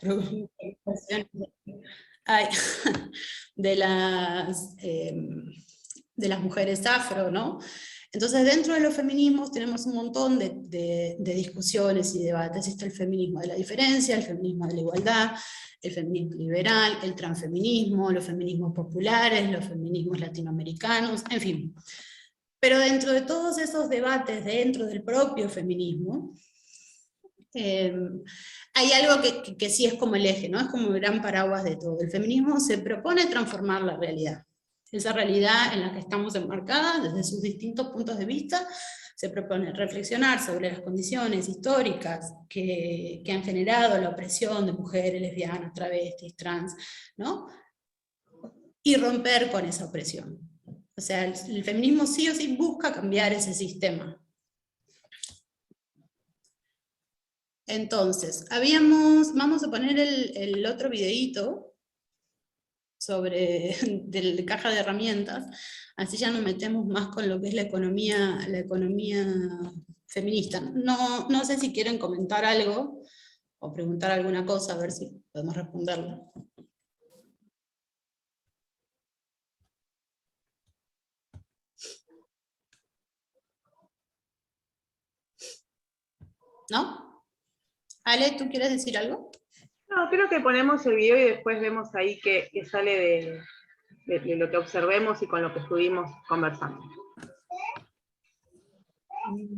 preocupaciones hay de las mujeres afro, ¿no? Entonces, dentro de los feminismos tenemos un montón de discusiones y debates. Está el feminismo de la diferencia, el feminismo de la igualdad, el feminismo liberal, el transfeminismo, los feminismos populares, los feminismos latinoamericanos, en fin. Pero dentro de todos esos debates, dentro del propio feminismo, hay algo que sí es como el eje, ¿no? Es como el gran paraguas de todo. El feminismo se propone transformar la realidad. Esa realidad en la que estamos enmarcadas, desde sus distintos puntos de vista, se propone reflexionar sobre las condiciones históricas que han generado la opresión de mujeres, lesbianas, travestis, trans, ¿no? Y romper con esa opresión. O sea, el feminismo sí o sí busca cambiar ese sistema. Entonces, vamos a poner el otro videíto sobre de caja de herramientas, así ya nos metemos más con lo que es la economía feminista. No sé si quieren comentar algo o preguntar alguna cosa, a ver si podemos responderla. ¿No? Ale, ¿tú quieres decir algo? No, creo que ponemos el video y después vemos ahí qué sale de lo que observemos y con lo que estuvimos conversando.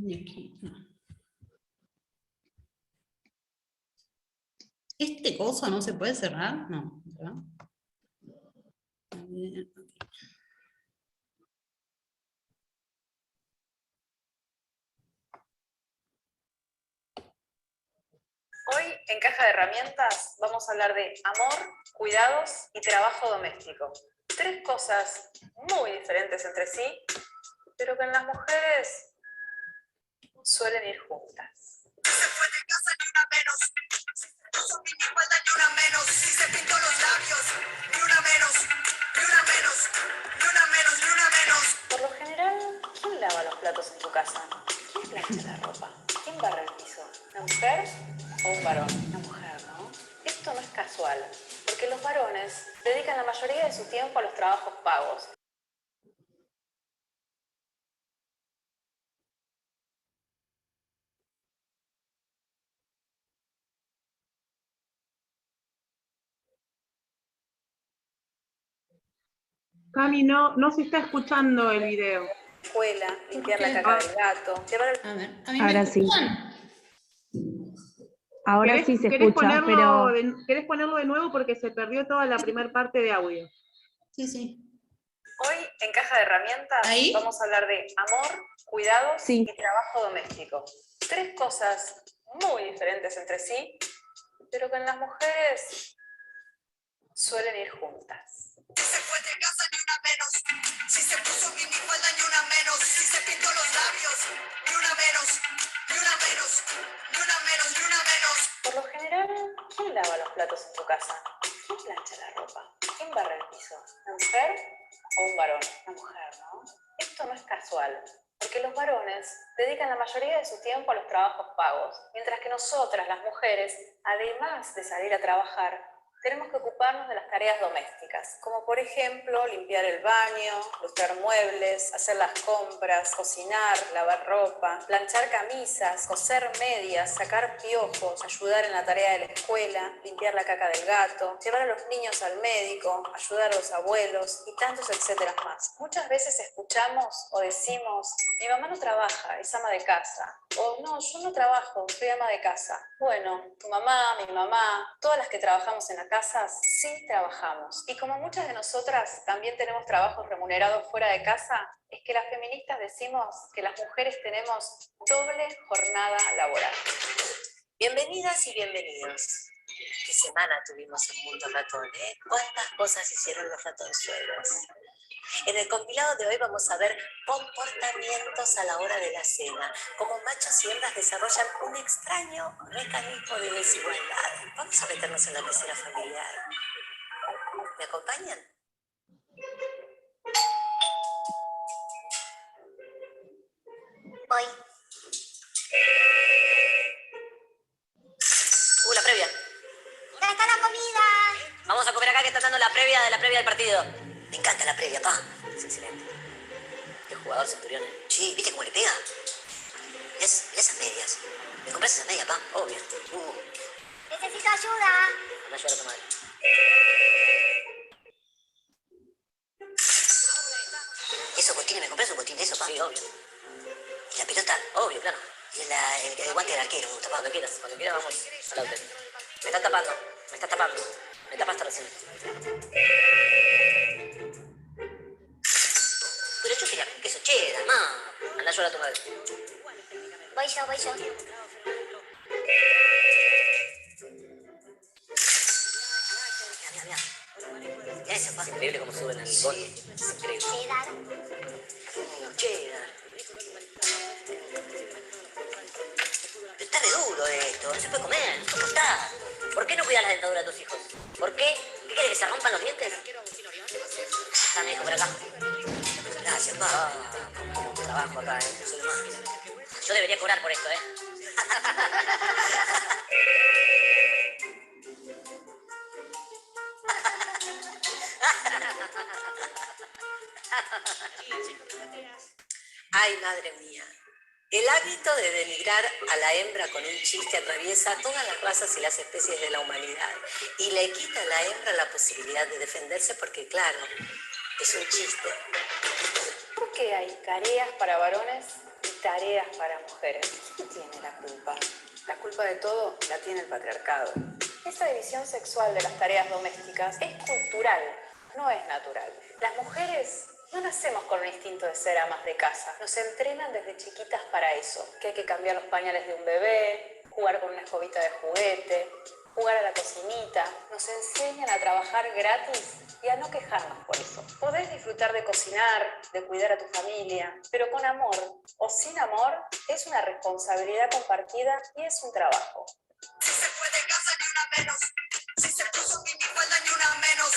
Aquí, no. ¿Este coso no se puede cerrar? No, ¿verdad? Hoy en Caja de Herramientas vamos a hablar de amor, cuidados y trabajo doméstico. Tres cosas muy diferentes entre sí, pero que en las mujeres suelen ir juntas. Se fue de casa ni una menos, si se puso minifalda ni una menos, si se pintó los labios, ni una menos, ni una menos, ni una menos, ni una menos. Por lo general, ¿quién lava los platos en tu casa? ¿Quién plancha la ropa? ¿Quién barre el piso? ¿Una mujer o un varón? Una mujer, ¿no? Esto no es casual, porque los varones dedican la mayoría de su tiempo a los trabajos pagos. Cami, no se está escuchando el video. Escuela, limpiar la caca del gato, llevar el... A ver, a mí Ahora me sí. escuchan. Ahora sí se escucha, pero... ¿Querés ponerlo de nuevo? Porque se perdió toda la primera parte de audio. Sí. Hoy en Caja de Herramientas ¿Ahí? vamos a hablar de amor, cuidados Sí. y trabajo doméstico. Tres cosas muy diferentes entre sí, pero que en las mujeres suelen ir juntas. Si se fue de casa ni una menos, si se puso minifalda ni una menos, si se pintó los labios, ni una menos, ni una menos, ni una menos, ni una menos. Por lo general, ¿quién lava los platos en tu casa? ¿Quién plancha la ropa? ¿Quién barre el piso? ¿Una mujer o un varón? Una mujer, ¿no? Esto no es casual, porque los varones dedican la mayoría de su tiempo a los trabajos pagos, mientras que nosotras, las mujeres, además de salir a trabajar, tenemos que ocuparnos de las tareas domésticas, como por ejemplo limpiar el baño, lustrar muebles, hacer las compras, cocinar, lavar ropa, planchar camisas, coser medias, sacar piojos, ayudar en la tarea de la escuela, limpiar la caca del gato, llevar a los niños al médico, ayudar a los abuelos y tantos etcétera más. Muchas veces escuchamos o decimos, mi mamá no trabaja, es ama de casa, o no, yo no trabajo, soy ama de casa. Bueno, tu mamá, mi mamá, todas las que trabajamos en la casa, sí trabajamos. Y como muchas de nosotras también tenemos trabajos remunerados fuera de casa, es que las feministas decimos que las mujeres tenemos doble jornada laboral. Bienvenidas y bienvenidos. ¿Qué semana tuvimos en Mundo Ratón, eh? ¿Cuántas cosas hicieron los ratonzuelos? En el compilado de hoy vamos a ver comportamientos a la hora de la cena, cómo machos y hembras desarrollan un extraño mecanismo de desigualdad. Vamos a meternos en la mesera familiar. ¿Me acompañan? Voy. La previa. cantando la previa del partido. Me encanta la previa, pa. Es excelente. Qué jugador Centurión. Sí, ¿viste cómo le pega? Mirá esas medias. ¿Me compras esas medias, pa? Obvio. Necesito ayuda. Anda a ayudar a tu madre. ¿Esos botines? ¿Me compras un botín de eso, pa? Sí, obvio. ¿Y la pelota? Obvio, claro. Y el guante del arquero, pa, cuando quieras vamos al outlet. Me estás tapando. Me tapaste recién. Pero yo quería con queso cheddar, ma. Anda a llorar a tu madre. Voy yo. Mira. Mirá eso, pa. Es increíble cómo suben al bote. Es increíble. Cheddar. Pero está re duro esto. No se puede comer, no se puede cortar. ¿Por qué no cuidas la dentadura de tus hijos? ¿Por qué? ¿Qué querés, que se rompan los dientes? Dame, hijo, por acá. Gracias, pa. Como trabajo acá, soy más. Yo debería cobrar por esto, Ay, madre mía. El hábito de denigrar a la hembra con un chiste atraviesa todas las razas y las especies de la humanidad y le quita a la hembra la posibilidad de defenderse porque, claro, es un chiste. ¿Por qué hay tareas para varones y tareas para mujeres? ¿Quién tiene la culpa? La culpa de todo la tiene el patriarcado. Esta división sexual de las tareas domésticas es cultural, no es natural. Las mujeres no nacemos con el instinto de ser amas de casa. Nos entrenan desde chiquitas para eso. Que hay que cambiar los pañales de un bebé, jugar con una escobita de juguete, jugar a la cocinita. Nos enseñan a trabajar gratis y a no quejarnos por eso. Podés disfrutar de cocinar, de cuidar a tu familia, pero con amor o sin amor es una responsabilidad compartida y es un trabajo. Si se fue de casa ni una menos. Si se puso minifalda ni una menos.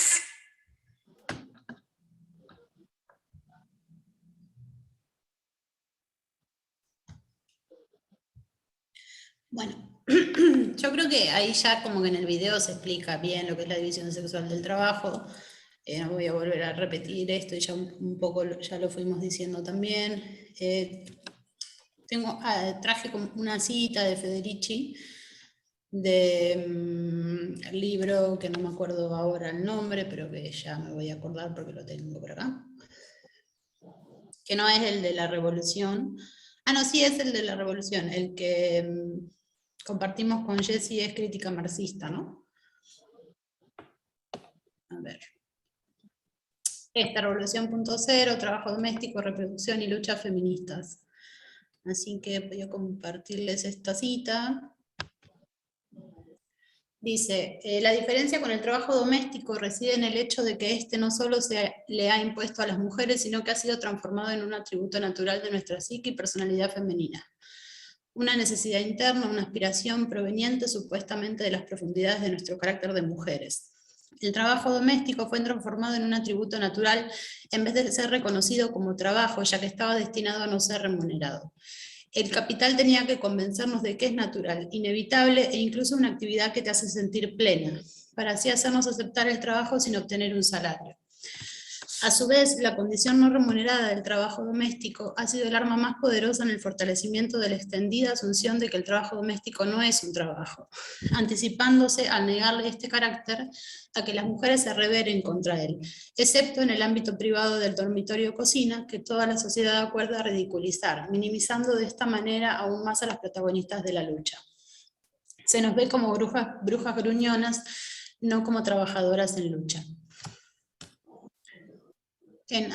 Bueno, yo creo que ahí ya como que en el video se explica bien lo que es la división sexual del trabajo. No voy a volver a repetir esto, y ya un poco ya lo fuimos diciendo también. Traje como una cita de Federici, del libro que no me acuerdo ahora el nombre, pero que ya me voy a acordar porque lo tengo por acá. Que no es el de la revolución. Ah, no, sí es el de la revolución, el que compartimos con Jessie es Crítica marxista, ¿no? A ver. Esta Revolución 0.0, trabajo doméstico, reproducción y luchas feministas. Así que voy a compartirles esta cita. Dice, la diferencia con el trabajo doméstico reside en el hecho de que este no solo se le ha impuesto a las mujeres, sino que ha sido transformado en un atributo natural de nuestra psique y personalidad femenina. Una necesidad interna, una aspiración proveniente supuestamente de las profundidades de nuestro carácter de mujeres. El trabajo doméstico fue transformado en un atributo natural en vez de ser reconocido como trabajo, ya que estaba destinado a no ser remunerado. El capital tenía que convencernos de que es natural, inevitable e incluso una actividad que te hace sentir plena, para así hacernos aceptar el trabajo sin obtener un salario. A su vez, la condición no remunerada del trabajo doméstico ha sido el arma más poderosa en el fortalecimiento de la extendida asunción de que el trabajo doméstico no es un trabajo, anticipándose al negarle este carácter a que las mujeres se rebelen contra él, excepto en el ámbito privado del dormitorio cocina, que toda la sociedad acuerda a ridiculizar, minimizando de esta manera aún más a las protagonistas de la lucha. Se nos ve como brujas gruñonas, no como trabajadoras en lucha. En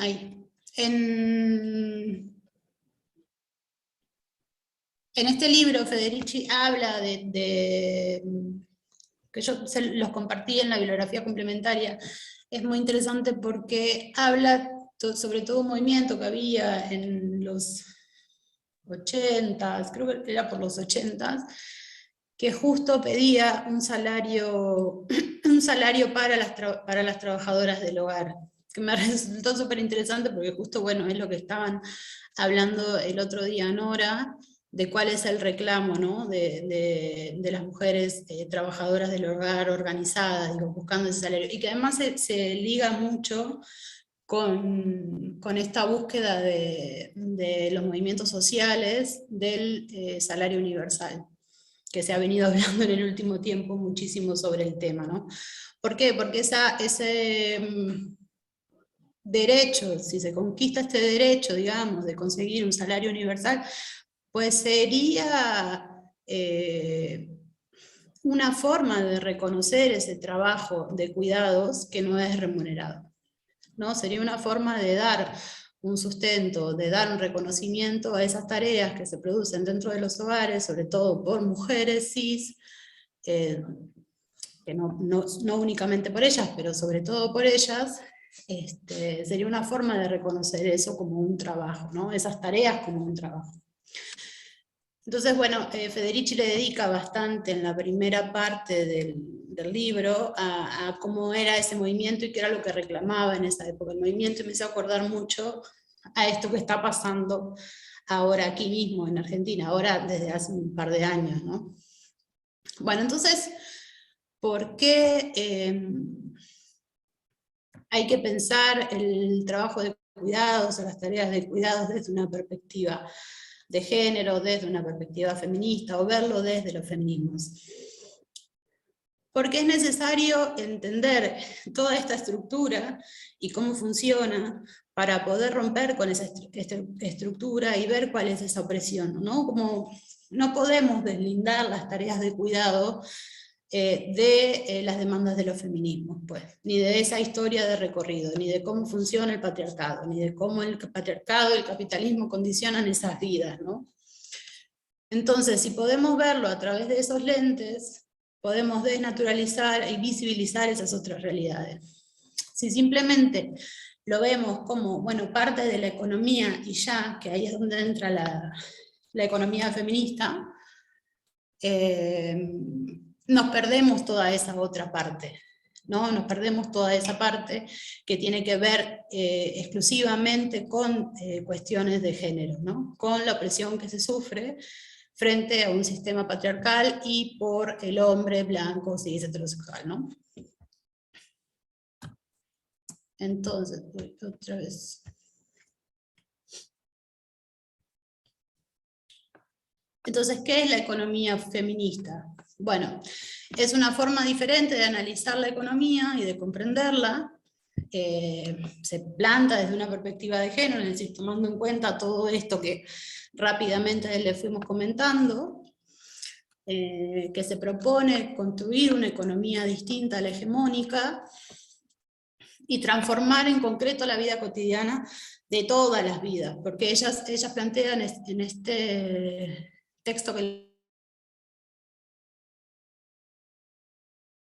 este libro Federici habla que yo los compartí en la bibliografía complementaria. Es muy interesante porque habla sobre todo un movimiento que había en los 80s, creo que era por los 80s, que justo pedía un salario para las trabajadoras del hogar, que me resultó súper interesante porque justo, bueno, es lo que estaban hablando el otro día Nora de cuál es el reclamo, ¿no? de las mujeres trabajadoras del hogar organizadas, digo, buscando ese salario, y que además se liga mucho con esta búsqueda de los movimientos sociales del salario universal, que se ha venido hablando en el último tiempo muchísimo sobre el tema, ¿no? ¿Por qué? Porque ese derecho, si se conquista este derecho, digamos, de conseguir un salario universal, pues sería una forma de reconocer ese trabajo de cuidados que no es remunerado, ¿no? Sería una forma de dar un sustento, de dar un reconocimiento a esas tareas que se producen dentro de los hogares, sobre todo por mujeres cis, que no únicamente por ellas, pero sobre todo por ellas, sería una forma de reconocer eso como un trabajo, ¿no? Esas tareas como un trabajo. Entonces, bueno, Federici le dedica bastante en la primera parte del libro a cómo era ese movimiento y qué era lo que reclamaba en esa época el movimiento, y me hizo acordar mucho a esto que está pasando ahora aquí mismo en Argentina, ahora desde hace un par de años, ¿no? Bueno, entonces, ¿por qué hay que pensar el trabajo de cuidados o las tareas de cuidados desde una perspectiva de género, desde una perspectiva feminista, o verlo desde los feminismos? Porque es necesario entender toda esta estructura y cómo funciona para poder romper con esa estructura y ver cuál es esa opresión, ¿no? Como no podemos deslindar las tareas de cuidado de las demandas de los feminismos, pues, ni de esa historia de recorrido, ni de cómo funciona el patriarcado, ni de cómo el patriarcado y el capitalismo condicionan esas vidas, ¿no? Entonces, si podemos verlo a través de esos lentes, podemos desnaturalizar y visibilizar esas otras realidades. Si simplemente lo vemos como, bueno, parte de la economía y ya, que ahí es donde entra la economía feminista, nos perdemos toda esa otra parte, ¿no? Nos perdemos toda esa parte que tiene que ver exclusivamente con cuestiones de género, ¿no? Con la opresión que se sufre frente a un sistema patriarcal y por el hombre blanco, cis, heterosexual, ¿no? Entonces, otra vez. Entonces, ¿qué es la economía feminista? Bueno, es una forma diferente de analizar la economía y de comprenderla. Se planta desde una perspectiva de género, es decir, tomando en cuenta todo esto que rápidamente le fuimos comentando, que se propone construir una economía distinta a la hegemónica, y transformar en concreto la vida cotidiana de todas las vidas, porque ellas plantean en este texto que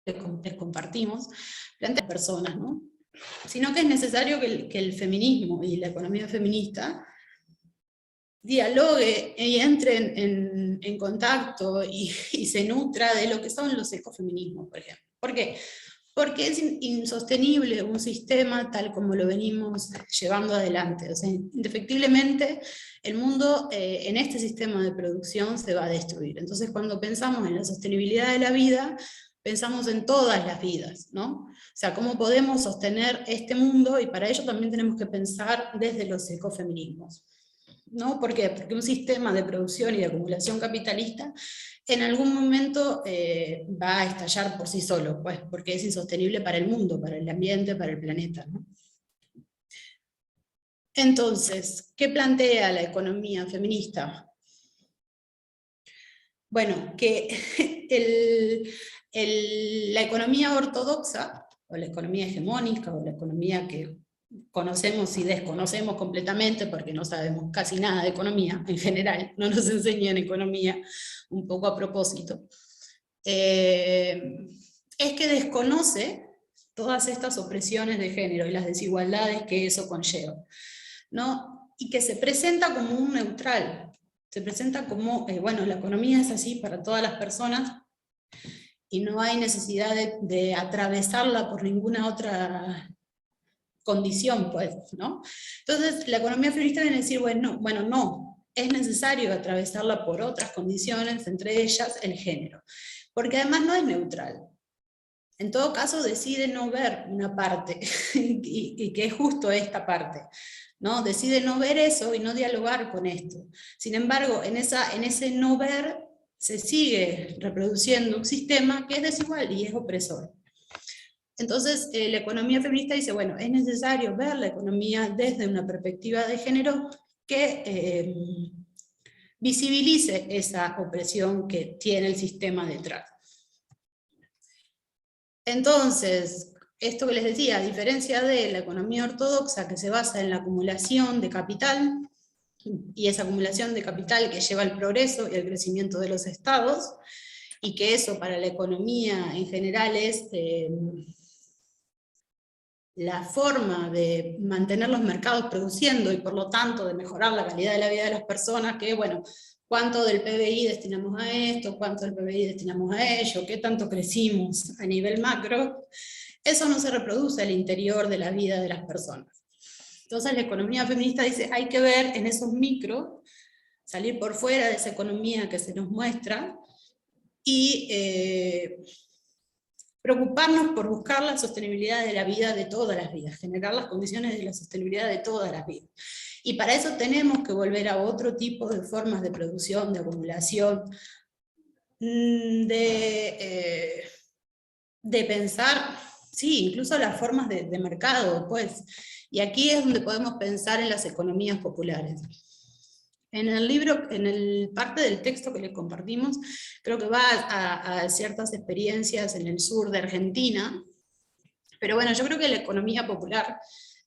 les compartimos, plantean personas, ¿no? Sino que es necesario que el feminismo y la economía feminista dialogue y entre en contacto y se nutra de lo que son los ecofeminismos, por ejemplo. ¿Por qué? Porque es insostenible un sistema tal como lo venimos llevando adelante. O sea, indefectiblemente el mundo en este sistema de producción se va a destruir. Entonces, cuando pensamos en la sostenibilidad de la vida, pensamos en todas las vidas, ¿no? O sea, cómo podemos sostener este mundo, y para ello también tenemos que pensar desde los ecofeminismos, ¿no? ¿Por qué? Porque un sistema de producción y de acumulación capitalista en algún momento va a estallar por sí solo, pues, porque es insostenible para el mundo, para el ambiente, para el planeta, ¿no? Entonces, ¿qué plantea la economía feminista? Bueno, que la economía ortodoxa, o la economía hegemónica, o la economía que conocemos y desconocemos completamente porque no sabemos casi nada de economía en general, no nos enseñan economía, un poco a propósito, es que desconoce todas estas opresiones de género y las desigualdades que eso conlleva, ¿no? Y que se presenta como un neutral, se presenta como, bueno, la economía es así para todas las personas, y no hay necesidad de atravesarla por ninguna otra condición, pues, ¿no? Entonces, la economía feminista viene a decir, bueno, no, es necesario atravesarla por otras condiciones, entre ellas el género, porque además no es neutral. En todo caso decide no ver una parte, y que es justo esta parte, ¿no? Decide no ver eso y no dialogar con esto. Sin embargo, en ese no ver se sigue reproduciendo un sistema que es desigual y es opresor. Entonces, la economía feminista dice, bueno, es necesario ver la economía desde una perspectiva de género que visibilice esa opresión que tiene el sistema detrás. Entonces, esto que les decía, a diferencia de la economía ortodoxa que se basa en la acumulación de capital, y esa acumulación de capital que lleva al progreso y al crecimiento de los estados, y que eso para la economía en general es la forma de mantener los mercados produciendo y por lo tanto de mejorar la calidad de la vida de las personas, que bueno, cuánto del PBI destinamos a esto, cuánto del PBI destinamos a ello, qué tanto crecimos a nivel macro, eso no se reproduce al interior de la vida de las personas. Entonces la economía feminista dice, hay que ver en esos micro, salir por fuera de esa economía que se nos muestra, y preocuparnos por buscar la sostenibilidad de la vida de todas las vidas, generar las condiciones de la sostenibilidad de todas las vidas. Y para eso tenemos que volver a otro tipo de formas de producción, de acumulación, de pensar, sí, incluso las formas de mercado, pues. Y aquí es donde podemos pensar en las economías populares. En el libro, en el parte del texto que les compartimos, creo que va a ciertas experiencias en el sur de Argentina, pero bueno, yo creo que la economía popular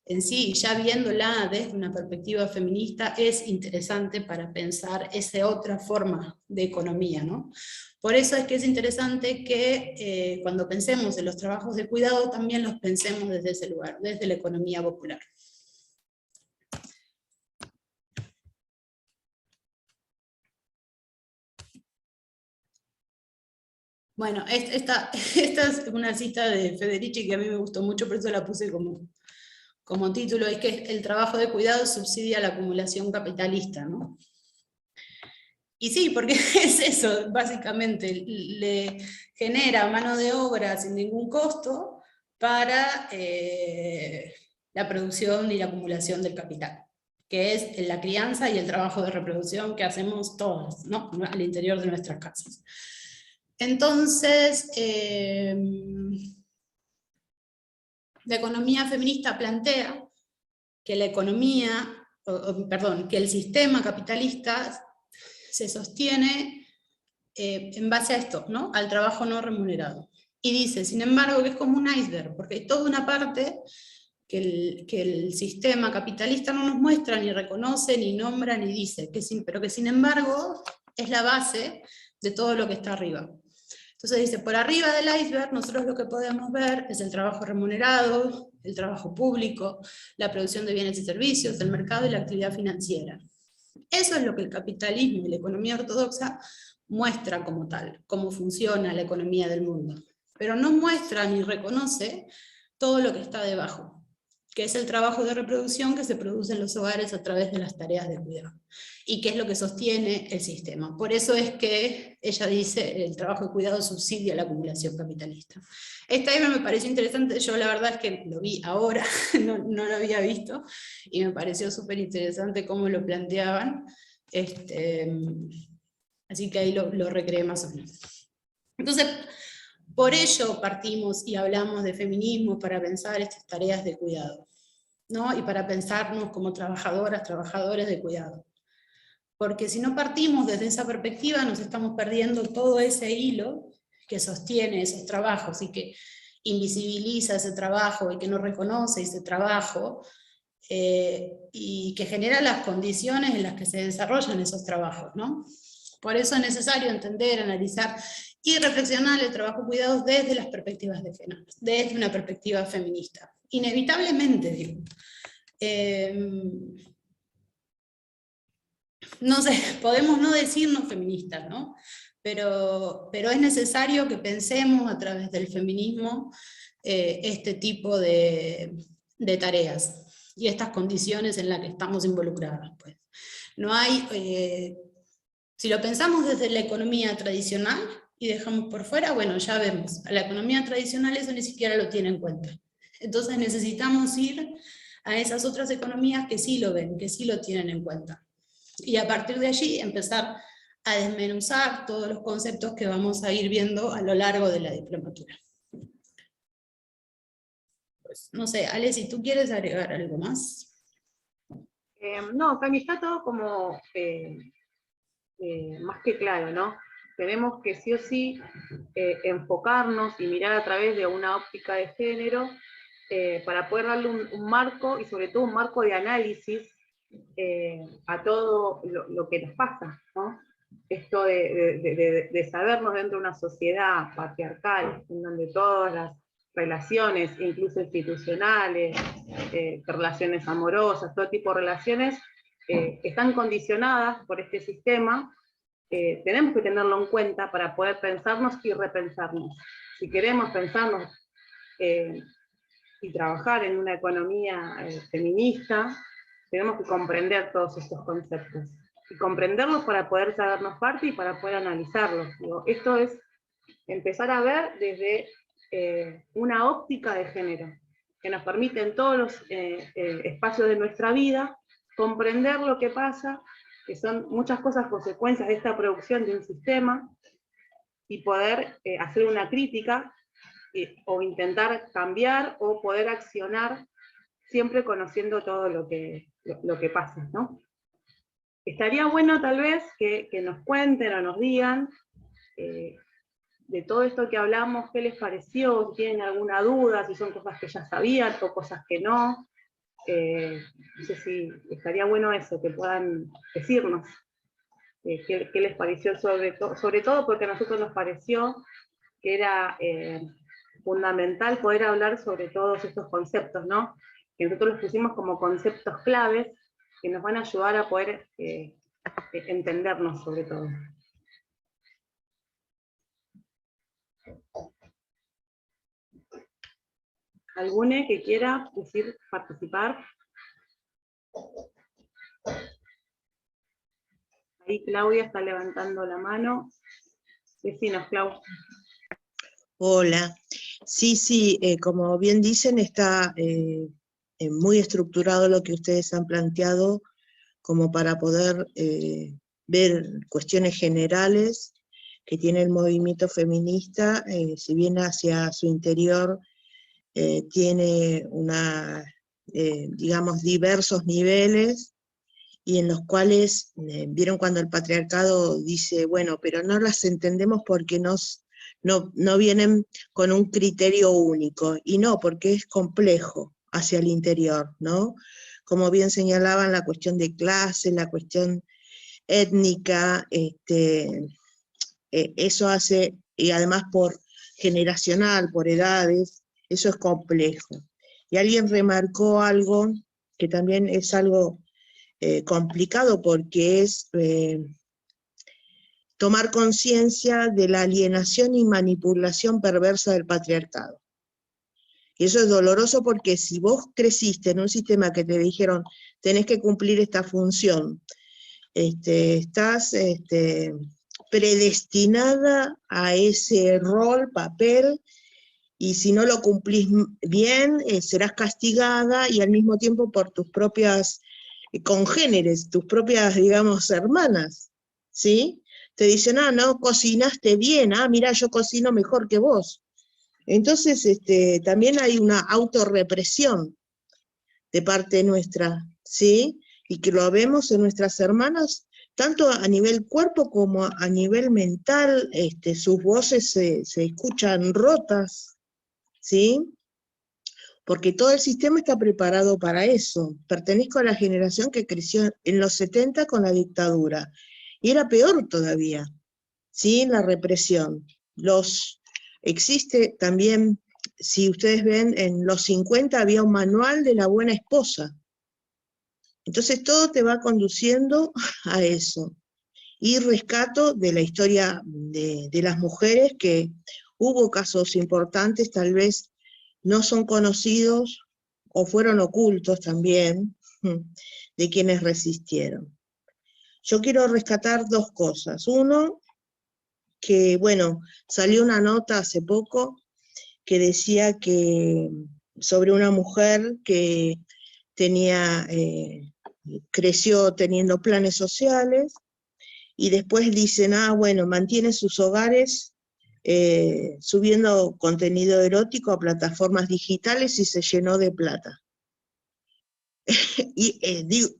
en sí, ya viéndola desde una perspectiva feminista, es interesante para pensar esa otra forma de economía, ¿no? Por eso es que es interesante que cuando pensemos en los trabajos de cuidado, también los pensemos desde ese lugar, desde la economía popular. Bueno, esta es una cita de Federici que a mí me gustó mucho, por eso la puse como título, es que el trabajo de cuidado subsidia la acumulación capitalista, ¿no? Y sí, porque es eso, básicamente, le genera mano de obra sin ningún costo para la producción y la acumulación del capital, que es la crianza y el trabajo de reproducción que hacemos todas, ¿no? Al interior de nuestras casas. Entonces, la economía feminista plantea que la economía, que el sistema capitalista se sostiene en base a esto, ¿no? Al trabajo no remunerado. Y dice, sin embargo, que es como un iceberg, porque hay toda una parte que el sistema capitalista no nos muestra, ni reconoce, ni nombra, ni dice, pero que sin embargo es la base de todo lo que está arriba. Entonces dice, por arriba del iceberg nosotros lo que podemos ver es el trabajo remunerado, el trabajo público, la producción de bienes y servicios, el mercado y la actividad financiera. Eso es lo que el capitalismo y la economía ortodoxa muestra como tal, cómo funciona la economía del mundo. Pero no muestra ni reconoce todo lo que está debajo, que es el trabajo de reproducción que se produce en los hogares a través de las tareas de cuidado, y que es lo que sostiene el sistema. Por eso es que ella dice, el trabajo de cuidado subsidia la acumulación capitalista. Esta idea me pareció interesante, yo la verdad es que lo vi ahora, no lo había visto, y me pareció súper interesante cómo lo planteaban, así que ahí lo recreé más o menos. Entonces, por ello partimos y hablamos de feminismo para pensar estas tareas de cuidado, ¿no? Y para pensarnos como trabajadoras, trabajadores de cuidado. Porque si no partimos desde esa perspectiva, nos estamos perdiendo todo ese hilo que sostiene esos trabajos y que invisibiliza ese trabajo y que no reconoce ese trabajo, y que genera las condiciones en las que se desarrollan esos trabajos, ¿no? Por eso es necesario entender, analizar y reflexionar el trabajo de cuidados desde las perspectivas de género, desde una perspectiva feminista. Inevitablemente, digo. No sé, podemos no decirnos feministas, ¿no? Pero es necesario que pensemos a través del feminismo este tipo de tareas y estas condiciones en las que estamos involucradas, pues. No hay, si lo pensamos desde la economía tradicional y dejamos por fuera, bueno, ya vemos, a la economía tradicional eso ni siquiera lo tiene en cuenta. Entonces necesitamos ir a esas otras economías que sí lo ven, que sí lo tienen en cuenta. Y a partir de allí empezar a desmenuzar todos los conceptos que vamos a ir viendo a lo largo de la diplomatura. Pues, no sé, Ale, si tú quieres agregar algo más. No, Cami, está todo como más que claro, ¿no? Tenemos que sí o sí enfocarnos y mirar a través de una óptica de género para poder darle un marco, y sobre todo un marco de análisis a todo lo que nos pasa, ¿no? Esto de sabernos dentro de una sociedad patriarcal, en donde todas las relaciones, incluso institucionales, relaciones amorosas, todo tipo de relaciones, están condicionadas por este sistema. Tenemos que tenerlo en cuenta para poder pensarnos y repensarnos. Si queremos pensarnos y trabajar en una economía feminista, tenemos que comprender todos estos conceptos. Y comprenderlos para poder sabernos parte y para poder analizarlos. Digo, esto es empezar a ver desde una óptica de género, que nos permite en todos los espacios de nuestra vida comprender lo que pasa, que son muchas cosas consecuencias de esta producción de un sistema, y poder hacer una crítica o intentar cambiar o poder accionar, siempre conociendo todo lo que pasa, ¿no? Estaría bueno tal vez que nos cuenten o nos digan de todo esto que hablamos, qué les pareció, si tienen alguna duda, si son cosas que ya sabían o cosas que no. No sé si estaría bueno eso, que puedan decirnos qué les pareció, sobre todo porque a nosotros nos pareció que era fundamental poder hablar sobre todos estos conceptos, ¿no? Que nosotros los pusimos como conceptos claves que nos van a ayudar a poder entendernos sobre todo. ¿Alguno que quiera participar? Ahí Claudia está levantando la mano. Decinos, Clau. Hola. Sí, como bien dicen, está muy estructurado lo que ustedes han planteado como para poder ver cuestiones generales que tiene el movimiento feminista, si bien hacia su interior tiene digamos, diversos niveles, y en los cuales, vieron cuando el patriarcado dice, bueno, pero no las entendemos porque no vienen con un criterio único, y no, porque es complejo hacia el interior, ¿no? Como bien señalaban, la cuestión de clase, la cuestión étnica, eso hace, y además por generacional, por edades, eso es complejo. Y alguien remarcó algo que también es algo complicado, porque es tomar conciencia de la alienación y manipulación perversa del patriarcado. Y eso es doloroso, porque si vos creciste en un sistema que te dijeron tenés que cumplir esta función, estás predestinada a ese rol, papel, y si no lo cumplís bien, serás castigada, y al mismo tiempo por tus propias congéneres, tus propias, digamos, hermanas, ¿sí? Te dicen, no cocinaste bien, mira, yo cocino mejor que vos. Entonces, también hay una autorrepresión de parte nuestra, ¿sí? Y que lo vemos en nuestras hermanas, tanto a nivel cuerpo como a nivel mental, sus voces se escuchan rotas, ¿sí? Porque todo el sistema está preparado para eso. Pertenezco a la generación que creció en los 70 con la dictadura, y era peor todavía, ¿sí? La represión. Existe también, si ustedes ven, en los 50 había un manual de la buena esposa. Entonces todo te va conduciendo a eso. Y rescato de la historia de las mujeres, que hubo casos importantes, tal vez no son conocidos o fueron ocultos también, de quienes resistieron. yo quiero rescatar dos cosas. Uno, que bueno, salió una nota hace poco que decía que sobre una mujer que tenía, creció teniendo planes sociales, y después dicen, bueno, mantiene sus hogares subiendo contenido erótico a plataformas digitales y se llenó de plata. Y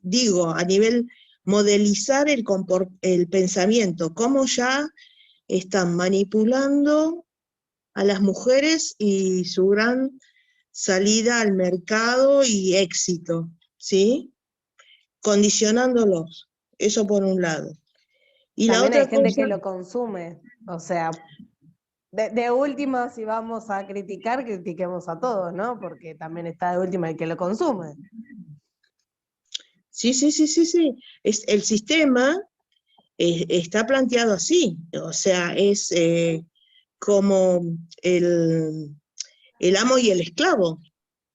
digo, a nivel modelizar el pensamiento, cómo ya están manipulando a las mujeres y su gran salida al mercado y éxito, ¿sí? Condicionándolos, eso por un lado. Y también la hay otra gente cosa, que lo consume, o sea, de última, si vamos a criticar, critiquemos a todos, ¿no? Porque también está de última el que lo consume. sí. El sistema está planteado así, o sea, es como el amo y el esclavo,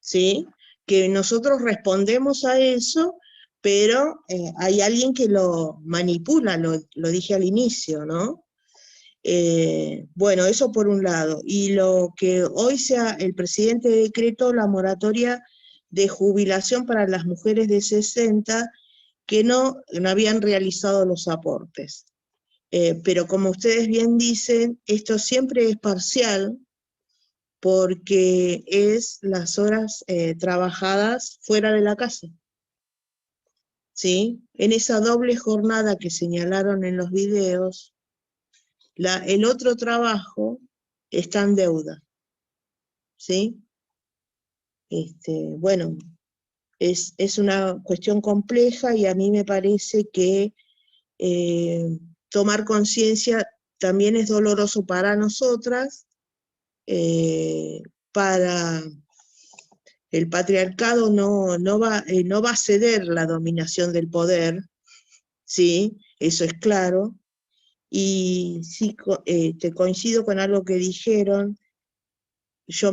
¿sí? Que nosotros respondemos a eso, pero hay alguien que lo manipula, lo dije al inicio, ¿no? Bueno, eso por un lado. Y lo que hoy el presidente decretó la moratoria de jubilación para las mujeres de 60 que no habían realizado los aportes. Pero como ustedes bien dicen, esto siempre es parcial, porque es las horas trabajadas fuera de la casa, ¿sí? En esa doble jornada que señalaron en los videos, el otro trabajo está en deuda, ¿sí? Bueno, es una cuestión compleja y a mí me parece que tomar conciencia también es doloroso para nosotras, para el patriarcado no va a ceder la dominación del poder, ¿sí? Eso es claro, y sí, te coincido con algo que dijeron. Yo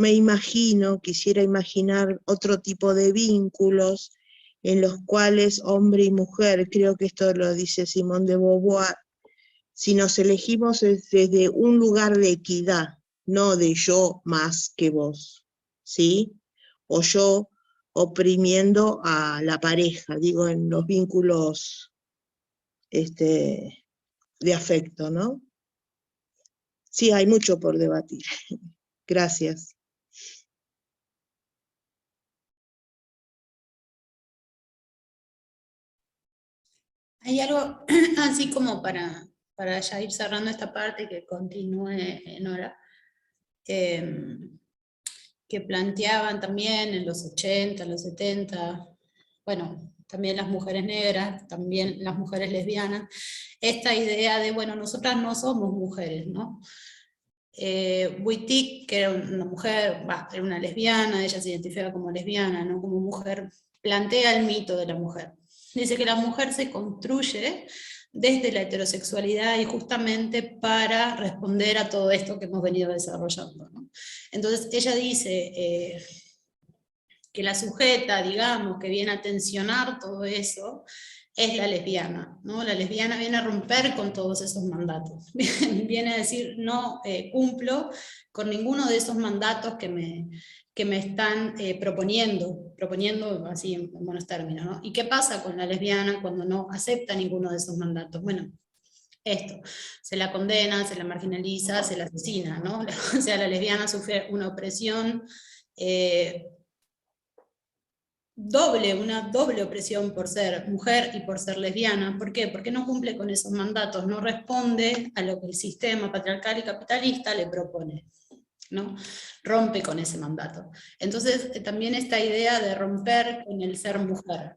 quisiera imaginar otro tipo de vínculos en los cuales hombre y mujer, creo que esto lo dice Simone de Beauvoir, si nos elegimos desde un lugar de equidad, no de yo más que vos, ¿sí? O yo oprimiendo a la pareja, digo, en los vínculos de afecto, ¿no? Sí, hay mucho por debatir. Gracias. Hay algo así como para ya ir cerrando esta parte, que continúe Nora, que planteaban también en los 80, en los 70, bueno, también las mujeres negras, también las mujeres lesbianas, esta idea de, bueno, nosotras no somos mujeres, ¿no? Wittig, que era una mujer, era una lesbiana, ella se identifica como lesbiana, no como mujer, plantea el mito de la mujer. Dice que la mujer se construye desde la heterosexualidad y justamente para responder a todo esto que hemos venido desarrollando, ¿no? Entonces ella dice que la sujeta, digamos, que viene a tensionar todo eso, es la lesbiana, ¿no? La lesbiana viene a romper con todos esos mandatos, viene a decir, no cumplo con ninguno de esos mandatos que me están proponiendo así en buenos términos, ¿no? ¿Y qué pasa con la lesbiana cuando no acepta ninguno de esos mandatos? Bueno, esto, se la condena, se la marginaliza, se la asesina, ¿no? O sea, la lesbiana sufre una opresión una doble opresión por ser mujer y por ser lesbiana. ¿Por qué? Porque no cumple con esos mandatos, no responde a lo que el sistema patriarcal y capitalista le propone, ¿no? Rompe con ese mandato. Entonces también esta idea de romper con el ser mujer,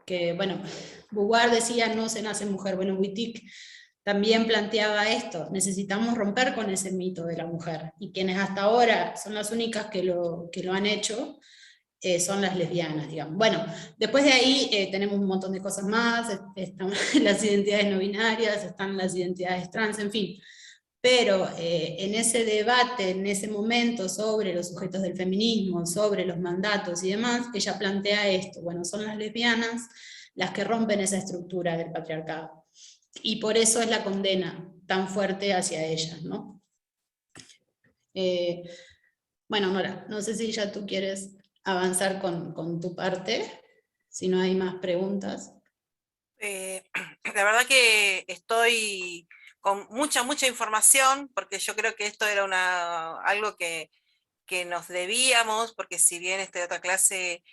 que bueno, Beauvoir decía no se nace mujer, bueno, Wittig también planteaba esto, necesitamos romper con ese mito de la mujer, y quienes hasta ahora son las únicas que lo han hecho, son las lesbianas, digamos. Bueno, después de ahí tenemos un montón de cosas más, están las identidades no binarias, están las identidades trans, en fin. Pero en ese debate, en ese momento, sobre los sujetos del feminismo, sobre los mandatos y demás, ella plantea esto, bueno, son las lesbianas las que rompen esa estructura del patriarcado. Y por eso es la condena tan fuerte hacia ellas, ¿no? Bueno, Nora, no sé si ya tú quieres avanzar con tu parte, si no hay más preguntas. La verdad que estoy con mucha información, porque yo creo que esto era algo que nos debíamos, porque si bien esta otra clase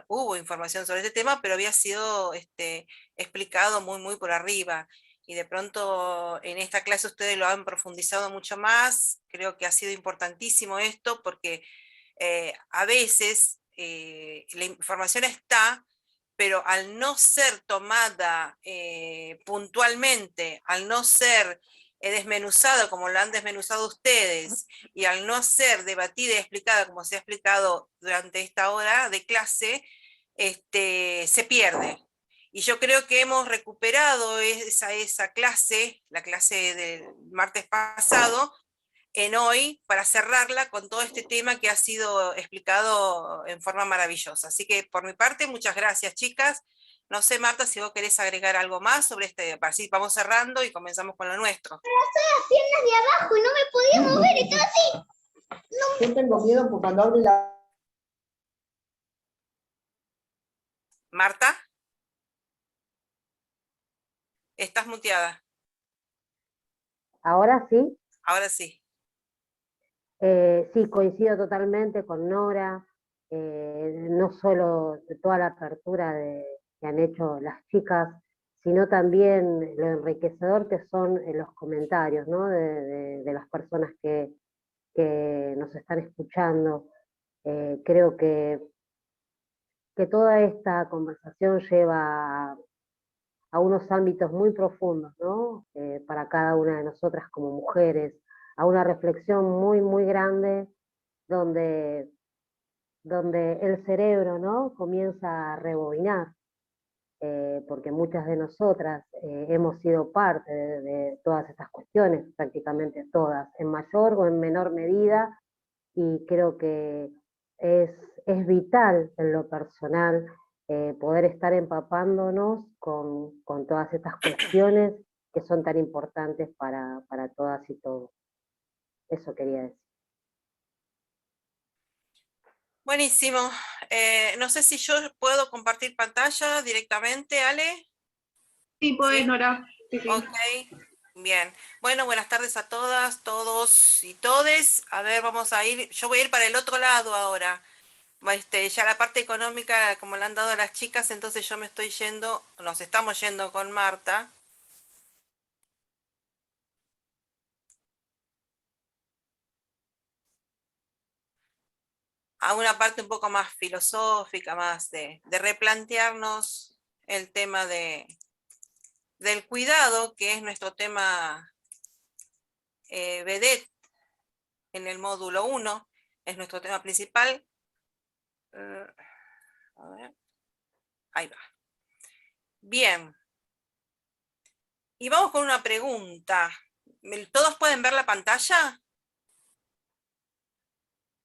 hubo información sobre este tema, pero había sido explicado muy por arriba. Y de pronto en esta clase ustedes lo han profundizado mucho más. Creo que ha sido importantísimo esto, porque a veces la información está, pero al no ser tomada puntualmente, al no ser desmenuzado como lo han desmenuzado ustedes, y al no ser debatida y explicada como se ha explicado durante esta hora de clase, se pierde. Y yo creo que hemos recuperado esa clase, la clase del martes pasado, en hoy, para cerrarla con todo este tema que ha sido explicado en forma maravillosa. Así que por mi parte, muchas gracias, chicas. No sé, Marta, si vos querés agregar algo más sobre así vamos cerrando y comenzamos con lo nuestro. Pero estoy las piernas de abajo y no me podía mover, estaba así. Yo tengo miedo porque cuando abre la... Marta, estás muteada. Ahora sí. Ahora sí. Sí, coincido totalmente con Nora, no solo de toda la apertura que han hecho las chicas, sino también lo enriquecedor que son los comentarios, ¿no? de las personas que nos están escuchando. Creo que toda esta conversación lleva a unos ámbitos muy profundos, ¿no? Para cada una de nosotras como mujeres, a una reflexión muy grande donde el cerebro, ¿no? comienza a rebobinar, porque muchas de nosotras hemos sido parte de todas estas cuestiones, prácticamente todas, en mayor o en menor medida, y creo que es vital en lo personal poder estar empapándonos con todas estas cuestiones que son tan importantes para todas y todos. Eso quería decir. Buenísimo. No sé si yo puedo compartir pantalla directamente, Ale. Sí, podés, ¿Sí? Nora. Sí, sí. Ok, bien. Bueno, buenas tardes a todas, todos y todes. A ver, vamos a ir, yo voy a ir para el otro lado ahora. Ya la parte económica, como le han dado a las chicas, entonces yo me estoy yendo, nos estamos yendo con Marta. A una parte un poco más filosófica, más de replantearnos el tema del cuidado, que es nuestro tema vedette en el módulo 1, es nuestro tema principal. A ver, ahí va. Bien. Y vamos con una pregunta. ¿Todos pueden ver la pantalla?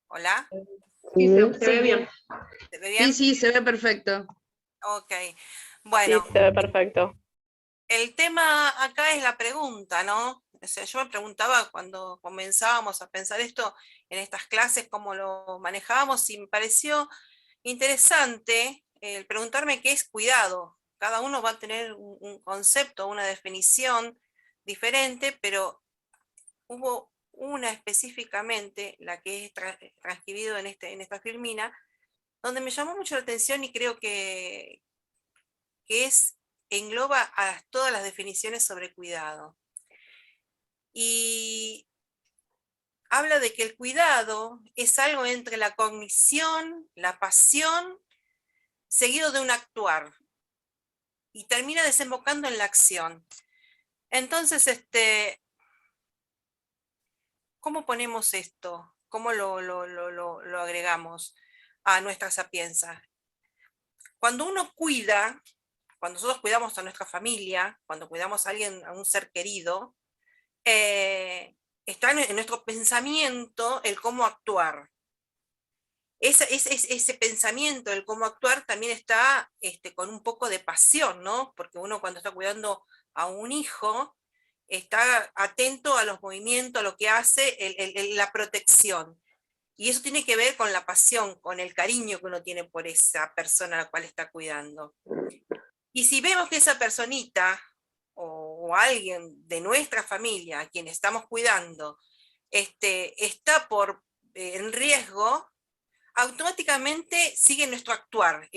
¿Hola? Sí, se ve bien. ¿Se ve bien? Sí, se ve perfecto. Ok. Bueno. Sí, se ve perfecto. El tema acá es la pregunta, ¿no? O sea, yo me preguntaba cuando comenzábamos a pensar esto en estas clases, cómo lo manejábamos, y me pareció interesante el preguntarme qué es cuidado. Cada uno va a tener un concepto, una definición diferente, pero hubo una específicamente, la que es transcribido en esta filmina, donde me llamó mucho la atención y creo que engloba a todas las definiciones sobre cuidado. Y habla de que el cuidado es algo entre la cognición, la pasión, seguido de un actuar, y termina desembocando en la acción. Entonces, ¿cómo ponemos esto? ¿Cómo lo agregamos a nuestra sapienza? Cuando uno cuida, cuando nosotros cuidamos a nuestra familia, cuando cuidamos a alguien, a un ser querido, está en nuestro pensamiento el cómo actuar. ese pensamiento, el cómo actuar, también está con un poco de pasión, ¿no? Porque uno cuando está cuidando a un hijo, está atento a los movimientos, a lo que hace, la protección. Y eso tiene que ver con la pasión, con el cariño que uno tiene por esa persona a la cual está cuidando. Y si vemos que esa personita o alguien de nuestra familia, a quien estamos cuidando, está en riesgo, automáticamente sigue nuestro actuar.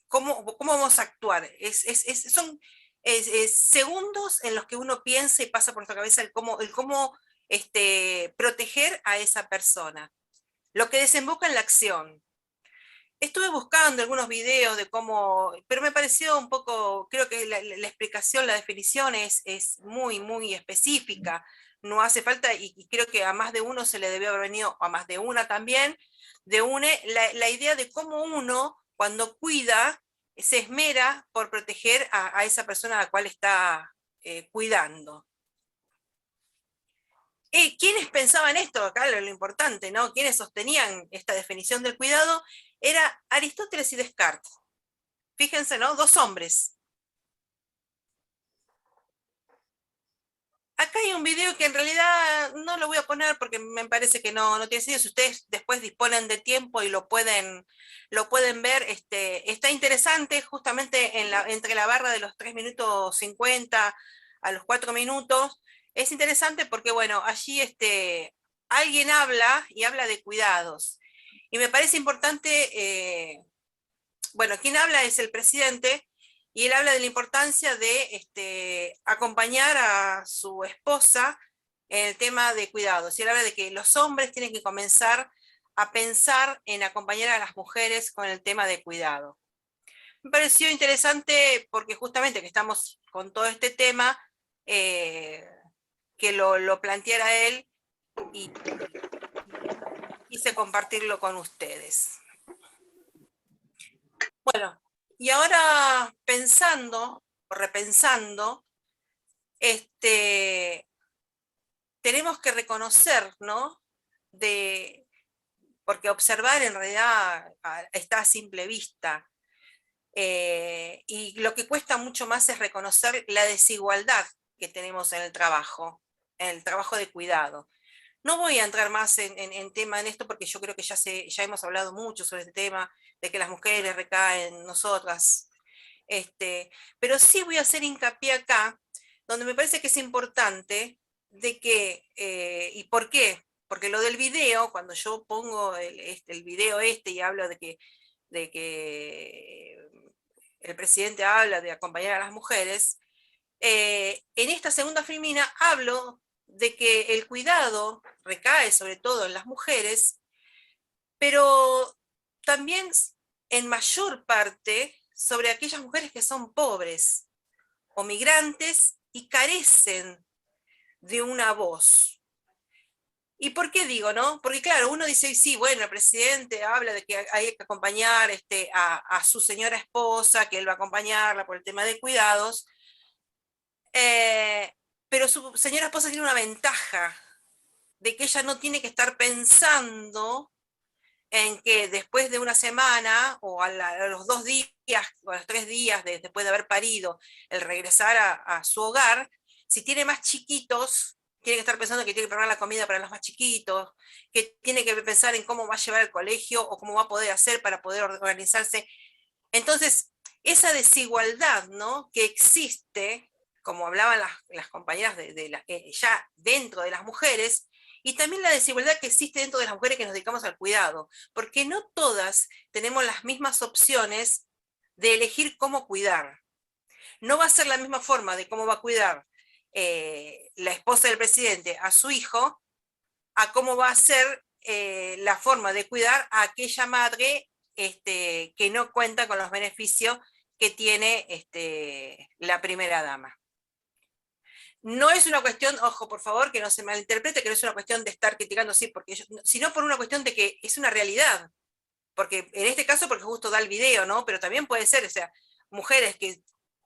¿Cómo vamos a actuar? Son segundos en los que uno piensa y pasa por nuestra cabeza el cómo proteger a esa persona. Lo que desemboca en la acción. Estuve buscando algunos videos de cómo, pero me pareció un poco, creo que la explicación, la definición es muy, muy específica. No hace falta, y creo que a más de uno se le debió haber venido, a más de una también, la idea de cómo uno, cuando cuida, se esmera por proteger a esa persona a la cual está cuidando. ¿Quiénes pensaban esto? Acá lo importante, ¿no? ¿Quiénes sostenían esta definición del cuidado? Era Aristóteles y Descartes. Fíjense, ¿no? Dos hombres. Acá hay un video que en realidad no lo voy a poner porque me parece que no tiene sentido. Si ustedes después disponen de tiempo y lo pueden ver, está interesante justamente entre la barra de los 3 minutos 50 a los 4 minutos. Es interesante porque, bueno, allí alguien habla y habla de cuidados. Y me parece importante, bueno, quien habla es el presidente, y él habla de la importancia de acompañar a su esposa en el tema de cuidados. Y él habla de que los hombres tienen que comenzar a pensar en acompañar a las mujeres con el tema de cuidado. Me pareció interesante porque justamente que estamos con todo este tema, que lo planteara él y quise compartirlo con ustedes. Bueno, y ahora pensando, o repensando, tenemos que reconocer, ¿no? Porque observar en realidad está a simple vista, y lo que cuesta mucho más es reconocer la desigualdad que tenemos en el trabajo de cuidado. No voy a entrar más en tema en esto porque yo creo que ya hemos hablado mucho sobre este tema, de que las mujeres recaen en nosotras. Pero sí voy a hacer hincapié acá, donde me parece que es importante, de que, ¿y por qué? Porque lo del video, cuando yo pongo el video y hablo de que el presidente habla de acompañar a las mujeres, en esta segunda filmina hablo de que el cuidado recae sobre todo en las mujeres, pero también en mayor parte sobre aquellas mujeres que son pobres o migrantes y carecen de una voz. ¿Y por qué digo, no? Porque claro, uno dice, sí, bueno, el presidente habla de que hay que acompañar a su señora esposa, que él va a acompañarla por el tema de cuidados, pero su señora esposa tiene una ventaja, de que ella no tiene que estar pensando en que después de una semana, o a los 2 días, o a los 3 días después de haber parido, el regresar a su hogar, si tiene más chiquitos, tiene que estar pensando que tiene que preparar la comida para los más chiquitos, que tiene que pensar en cómo va a llevar al colegio, o cómo va a poder hacer para poder organizarse. Entonces, esa desigualdad, ¿no?, que existe, como hablaban las compañeras ya dentro de las mujeres, y también la desigualdad que existe dentro de las mujeres que nos dedicamos al cuidado, porque no todas tenemos las mismas opciones de elegir cómo cuidar. No va a ser la misma forma de cómo va a cuidar la esposa del presidente a su hijo, a cómo va a ser la forma de cuidar a aquella madre que no cuenta con los beneficios que tiene la primera dama. No es una cuestión, ojo, por favor, que no se malinterprete, que no es una cuestión de estar criticando, sí, sino por una cuestión de que es una realidad. Porque en este caso, porque justo da el video, ¿no? Pero también puede ser, o sea, mujeres que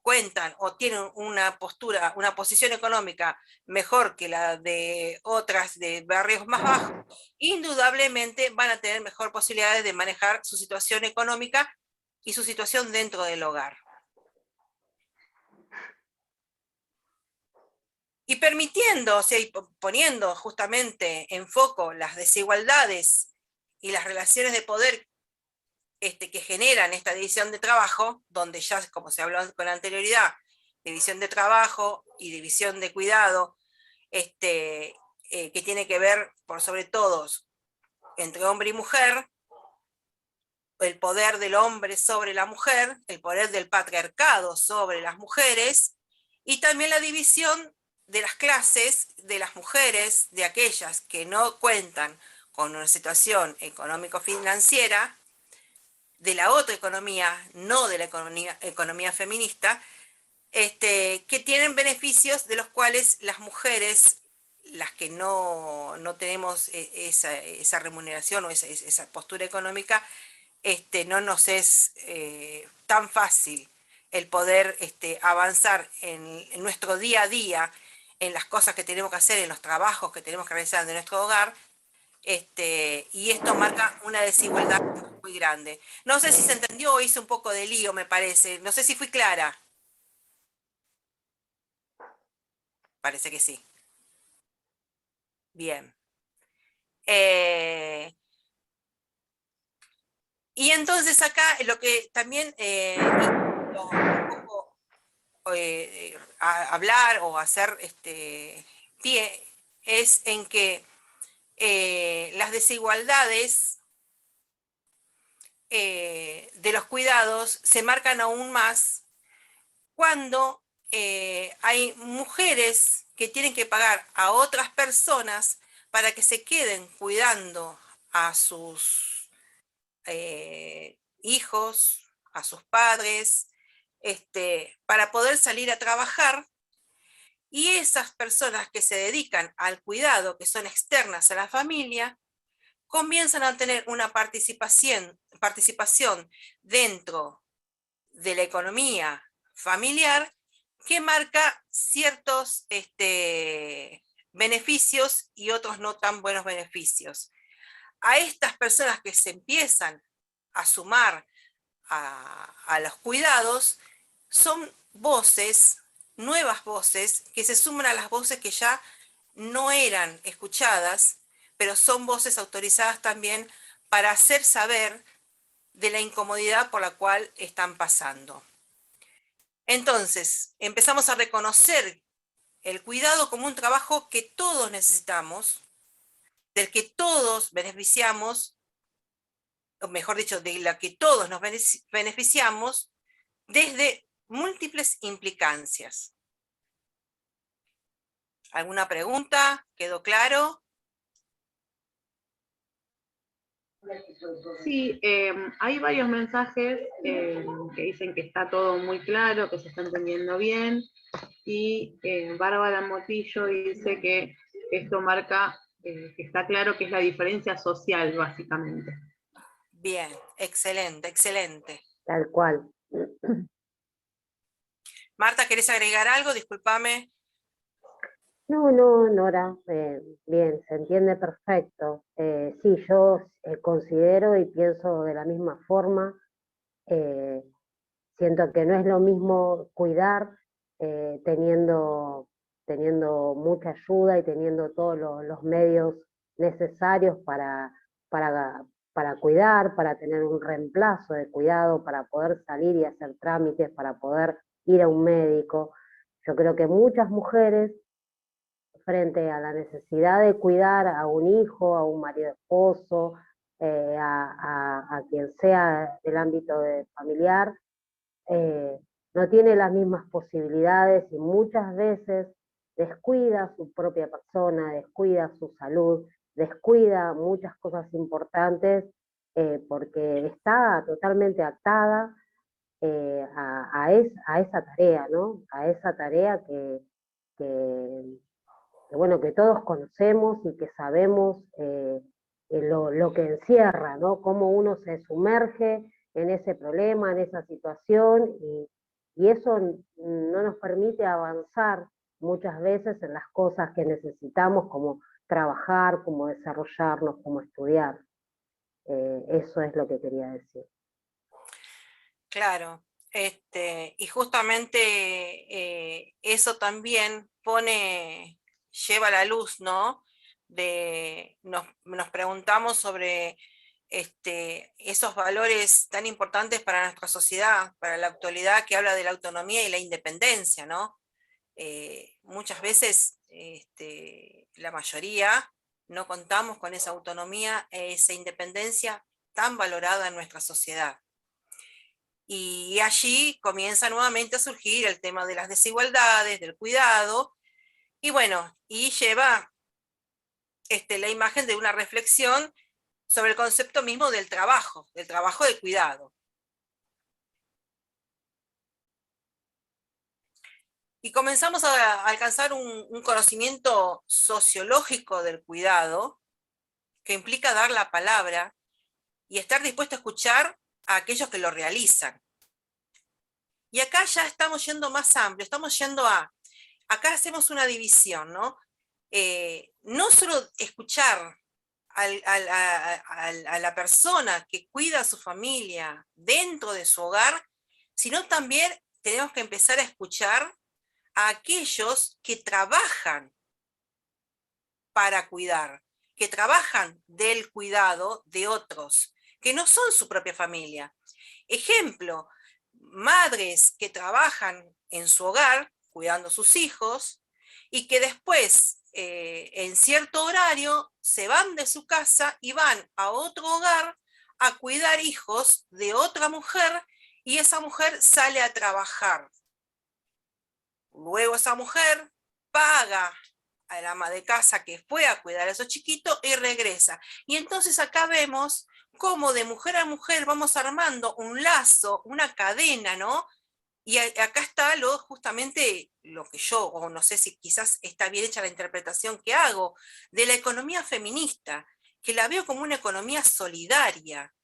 cuentan o tienen una postura, una posición económica mejor que la de otras de barrios más bajos, indudablemente van a tener mejor posibilidades de manejar su situación económica y su situación dentro del hogar. Y permitiendo, o sea, y poniendo justamente en foco las desigualdades y las relaciones de poder que generan esta división de trabajo, donde ya, como se habló con anterioridad, división de trabajo y división de cuidado, que tiene que ver, por sobre todo, entre hombre y mujer, el poder del hombre sobre la mujer, el poder del patriarcado sobre las mujeres, y también la división de las clases de las mujeres, de aquellas que no cuentan con una situación económico-financiera, de la otra economía, no de la economía feminista, que tienen beneficios de los cuales las mujeres, las que no tenemos esa remuneración o esa postura económica, no nos es tan fácil el poder avanzar en nuestro día a día, en las cosas que tenemos que hacer, en los trabajos que tenemos que realizar de nuestro hogar, y esto marca una desigualdad muy grande. No sé si se entendió o hice un poco de lío, me parece. No sé si fui clara. Parece que sí. Bien. Y entonces acá lo que también hablar o hacer pie es en que las desigualdades de los cuidados se marcan aún más cuando hay mujeres que tienen que pagar a otras personas para que se queden cuidando a sus hijos, a sus padres, para poder salir a trabajar, y esas personas que se dedican al cuidado, que son externas a la familia, comienzan a tener una participación dentro de la economía familiar que marca ciertos beneficios y otros no tan buenos beneficios. A estas personas que se empiezan a sumar a los cuidados, son voces, nuevas voces, que se suman a las voces que ya no eran escuchadas, pero son voces autorizadas también para hacer saber de la incomodidad por la cual están pasando. Entonces, empezamos a reconocer el cuidado como un trabajo que todos necesitamos, del que todos beneficiamos, o mejor dicho, de la que todos nos beneficiamos, desde múltiples implicancias. ¿Alguna pregunta? ¿Quedó claro? Sí, hay varios mensajes que dicen que está todo muy claro, que se está entendiendo bien, y Bárbara Motillo dice que esto marca, que está claro que es la diferencia social, básicamente. Bien, excelente, excelente. Tal cual. Marta, ¿querés agregar algo? Discúlpame. No, Nora, bien, se entiende perfecto. Sí, yo considero y pienso de la misma forma. Siento que no es lo mismo cuidar teniendo mucha ayuda y teniendo todos los medios necesarios para cuidar, para tener un reemplazo de cuidado, para poder salir y hacer trámites, para poder ir a un médico. Yo creo que muchas mujeres, frente a la necesidad de cuidar a un hijo, a un marido esposo, a quien sea del ámbito familiar, no tiene las mismas posibilidades y muchas veces descuida su propia persona, descuida su salud, descuida muchas cosas importantes porque está totalmente atada a esa tarea, ¿no? A esa tarea que todos conocemos y que sabemos lo que encierra, ¿no? Cómo uno se sumerge en ese problema, en esa situación, y eso no nos permite avanzar muchas veces en las cosas que necesitamos, como trabajar, como desarrollarnos, como estudiar. Eso es lo que quería decir. Claro, y justamente eso también lleva a la luz, ¿no? Nos preguntamos sobre esos valores tan importantes para nuestra sociedad, para la actualidad, que habla de la autonomía y la independencia, ¿no? Muchas veces, la mayoría, no contamos con esa autonomía, esa independencia tan valorada en nuestra sociedad. Y allí comienza nuevamente a surgir el tema de las desigualdades, del cuidado, y bueno, y lleva la imagen de una reflexión sobre el concepto mismo del trabajo de cuidado. Y comenzamos a alcanzar un conocimiento sociológico del cuidado, que implica dar la palabra y estar dispuesto a escuchar a aquellos que lo realizan. Y acá ya estamos yendo más amplio, estamos yendo acá hacemos una división, ¿no? No solo escuchar a la persona que cuida a su familia dentro de su hogar, sino también tenemos que empezar a escuchar a aquellos que trabajan para cuidar, que trabajan del cuidado de otros, que no son su propia familia. Ejemplo, madres que trabajan en su hogar, cuidando a sus hijos, y que después, en cierto horario, se van de su casa y van a otro hogar a cuidar hijos de otra mujer, y esa mujer sale a trabajar. Luego esa mujer paga a la ama de casa que fue a cuidar a esos chiquitos y regresa. Y entonces acá vemos cómo de mujer a mujer vamos armando un lazo, una cadena, ¿no? Y acá está justamente lo que yo, o no sé si quizás está bien hecha la interpretación que hago, de la economía feminista, que la veo como una economía solidaria,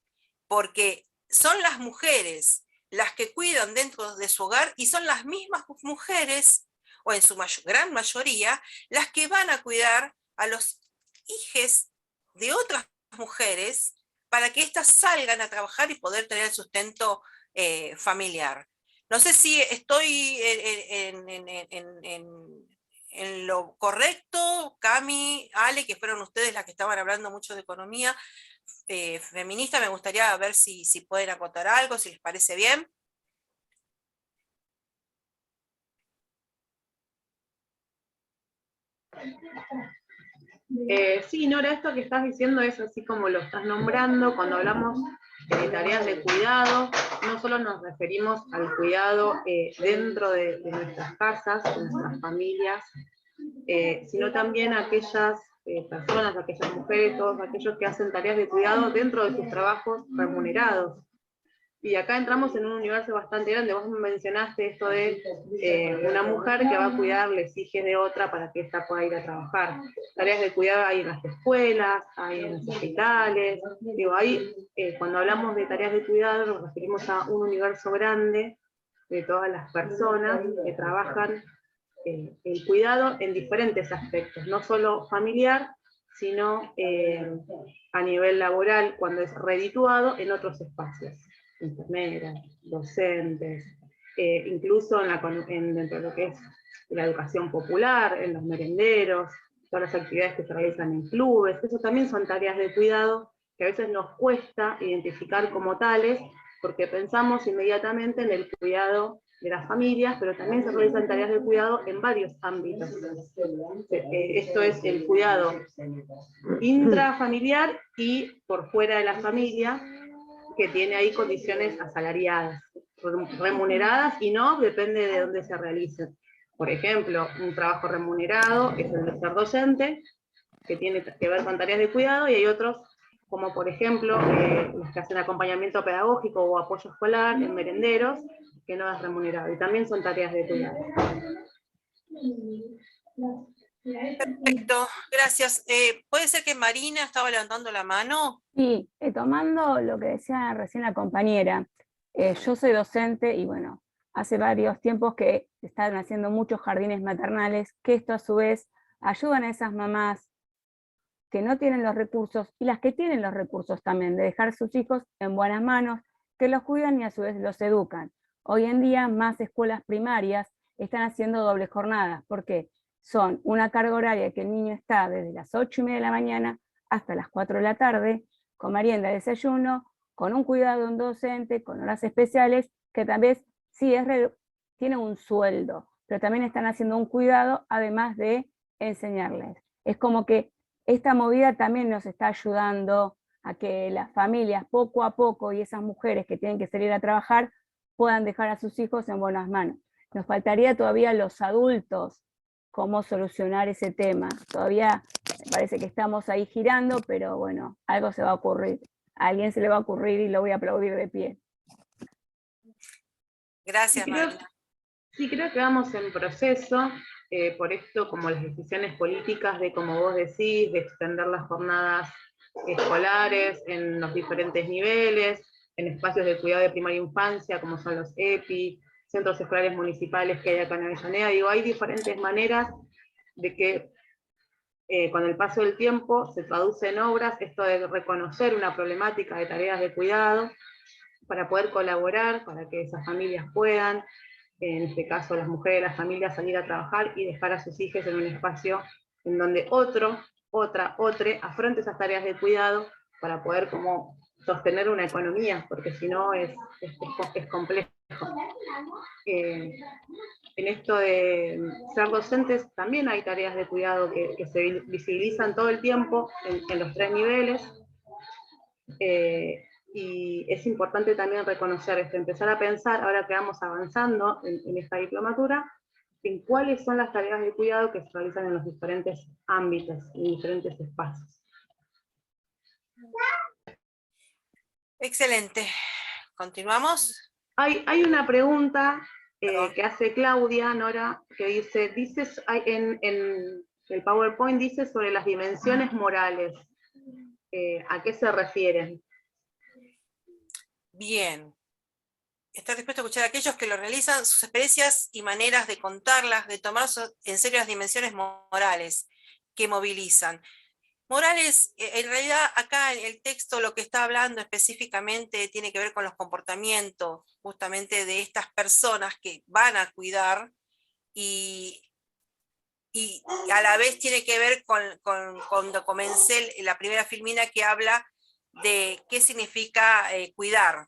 porque son las mujeres las que cuidan dentro de su hogar y son las mismas mujeres, o en su gran mayoría, las que van a cuidar a los hijos de otras mujeres para que éstas salgan a trabajar y poder tener el sustento familiar. No sé si estoy en lo correcto, Cami, Ale, que fueron ustedes las que estaban hablando mucho de economía feminista. Me gustaría ver si pueden acotar algo, si les parece bien. Sí, Nora, esto que estás diciendo es así como lo estás nombrando. Cuando hablamos de tareas de cuidado, no solo nos referimos al cuidado dentro de nuestras casas, de nuestras familias, sino también a aquellas personas, aquellas mujeres, todos aquellos que hacen tareas de cuidado dentro de sus trabajos remunerados. Y acá entramos en un universo bastante grande. Vos me mencionaste esto de una mujer que va a cuidar las hijas de otra para que ésta pueda ir a trabajar. Tareas de cuidado hay en las escuelas, hay en los hospitales. Digo, ahí, cuando hablamos de tareas de cuidado, nos referimos a un universo grande de todas las personas que trabajan el cuidado en diferentes aspectos, no solo familiar, sino a nivel laboral, cuando es redituado, en otros espacios. Enfermeras, docentes, incluso dentro de lo que es la educación popular, en los merenderos, todas las actividades que se realizan en clubes. Eso también son tareas de cuidado que a veces nos cuesta identificar como tales, porque pensamos inmediatamente en el cuidado de las familias, pero también se realizan tareas de cuidado en varios ámbitos. Esto es el cuidado intrafamiliar y por fuera de la familia, que tiene ahí condiciones asalariadas, remuneradas, y no depende de dónde se realicen. Por ejemplo, un trabajo remunerado es el de ser docente, que tiene que ver con tareas de cuidado, y hay otros, como por ejemplo, los que hacen acompañamiento pedagógico o apoyo escolar en merenderos, que no es remunerado, y también son tareas de cuidado. Perfecto, gracias. ¿Puede ser que Marina estaba levantando la mano? Sí, tomando lo que decía recién la compañera, yo soy docente y bueno, hace varios tiempos que están haciendo muchos jardines maternales, que esto a su vez ayudan a esas mamás que no tienen los recursos, y las que tienen los recursos también, de dejar a sus hijos en buenas manos, que los cuidan y a su vez los educan. Hoy en día más escuelas primarias están haciendo dobles jornadas, porque son una carga horaria que el niño está desde las 8:30 de la mañana hasta las 4 de la tarde, con merienda, desayuno, con un cuidado de un docente, con horas especiales, que también sí tiene un sueldo, pero también están haciendo un cuidado además de enseñarles. Es como que esta movida también nos está ayudando a que las familias poco a poco y esas mujeres que tienen que salir a trabajar puedan dejar a sus hijos en buenas manos. Nos faltaría todavía los adultos cómo solucionar ese tema. Todavía me parece que estamos ahí girando, pero bueno, algo se va a ocurrir. A alguien se le va a ocurrir y lo voy a aplaudir de pie. Gracias, Marina. Sí, creo que vamos en proceso, por esto como las decisiones políticas de, como vos decís, de extender las jornadas escolares en los diferentes niveles, en espacios de cuidado de primaria infancia, como son los EPI, centros escolares municipales que hay acá en Avellaneda. Digo, hay diferentes maneras de que con el paso del tiempo se traduce en obras esto de reconocer una problemática de tareas de cuidado, para poder colaborar, para que esas familias puedan, en este caso las mujeres de las familias, salir a trabajar y dejar a sus hijos en un espacio en donde otra afronte esas tareas de cuidado para poder como sostener una economía, porque si no es complejo. En esto de ser docentes también hay tareas de cuidado que se visibilizan todo el tiempo en los 3 niveles, y es importante también reconocer esto, empezar a pensar, ahora que vamos avanzando en esta diplomatura, en cuáles son las tareas de cuidado que se realizan en los diferentes ámbitos, en diferentes espacios. Excelente. ¿Continuamos? Hay una pregunta que hace Claudia, Nora, que dice en el PowerPoint dice sobre las dimensiones morales. ¿A qué se refieren? Bien. Estar dispuesto a escuchar a aquellos que lo realizan, sus experiencias y maneras de contarlas, de tomar en serio las dimensiones morales que movilizan. Morales, en realidad acá en el texto lo que está hablando específicamente tiene que ver con los comportamientos justamente de estas personas que van a cuidar, y a la vez tiene que ver con cuando comencé la primera filmina que habla de qué significa cuidar.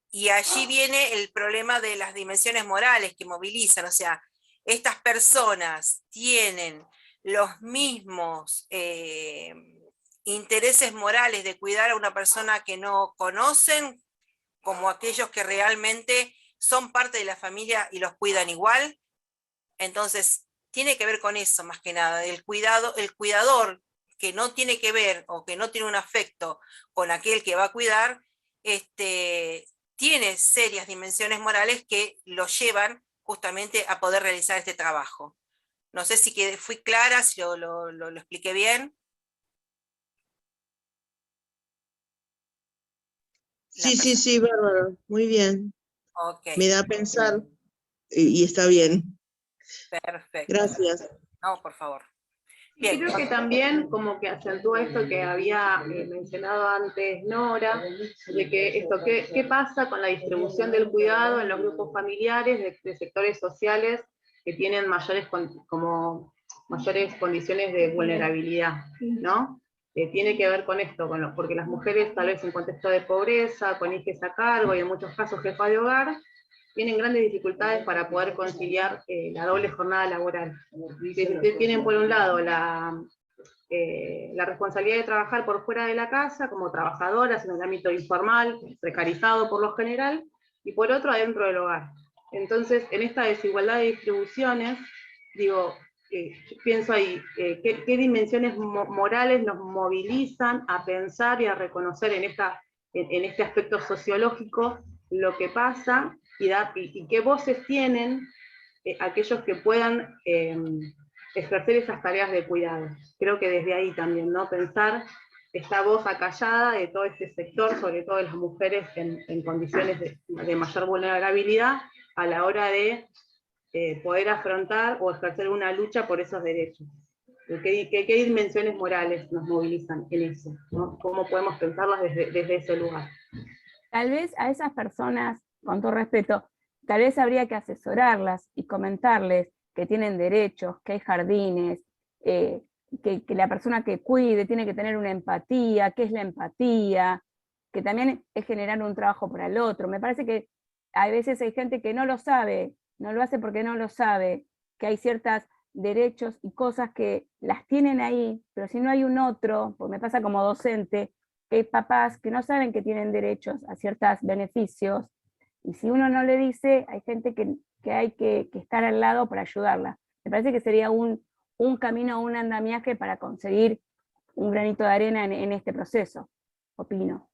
Y allí viene el problema de las dimensiones morales que movilizan, o sea, estas personas tienen los mismos intereses morales de cuidar a una persona que no conocen, como aquellos que realmente son parte de la familia y los cuidan igual. Entonces, tiene que ver con eso más que nada, el cuidador que no tiene que ver o que no tiene un afecto con aquel que va a cuidar, tiene serias dimensiones morales que lo llevan justamente a poder realizar este trabajo. No sé si fui clara, si lo expliqué bien. Sí, bárbaro, muy bien. Okay. Me da a pensar y está bien. Perfecto. Gracias. No, por favor. Bien. Creo que también como que acentúa esto que había mencionado antes Nora, de que esto, ¿qué pasa con la distribución del cuidado en los grupos familiares de sectores sociales que tienen mayores condiciones de vulnerabilidad, ¿no? Tiene que ver con esto, porque las mujeres tal vez en contexto de pobreza, con hijos a cargo y en muchos casos jefa de hogar, tienen grandes dificultades para poder conciliar la doble jornada laboral. Tienen por un lado la responsabilidad de trabajar por fuera de la casa, como trabajadoras en el ámbito informal, precarizado por lo general, y por otro adentro del hogar. Entonces, en esta desigualdad de distribuciones, digo, pienso ahí, ¿qué dimensiones morales nos movilizan a pensar y a reconocer en este aspecto sociológico lo que pasa, y qué voces tienen aquellos que puedan ejercer esas tareas de cuidado? Creo que desde ahí también, ¿no? Pensar esta voz acallada de todo este sector, sobre todo de las mujeres en condiciones de mayor vulnerabilidad, a la hora de poder afrontar o ejercer una lucha por esos derechos. ¿Qué dimensiones morales nos movilizan en eso? ¿No? ¿Cómo podemos pensarlas desde ese lugar? Tal vez a esas personas, con todo respeto, tal vez habría que asesorarlas y comentarles que tienen derechos, que hay jardines, que la persona que cuide tiene que tener una empatía, qué es la empatía, que también es generar un trabajo para el otro. Me parece que a veces hay gente que no lo sabe, no lo hace porque no lo sabe, que hay ciertos derechos y cosas que las tienen ahí, pero si no hay un otro, pues me pasa como docente, que hay papás que no saben que tienen derechos a ciertos beneficios, y si uno no le dice, hay gente que hay que estar al lado para ayudarla. Me parece que sería un camino, un andamiaje para conseguir un granito de arena en este proceso, opino.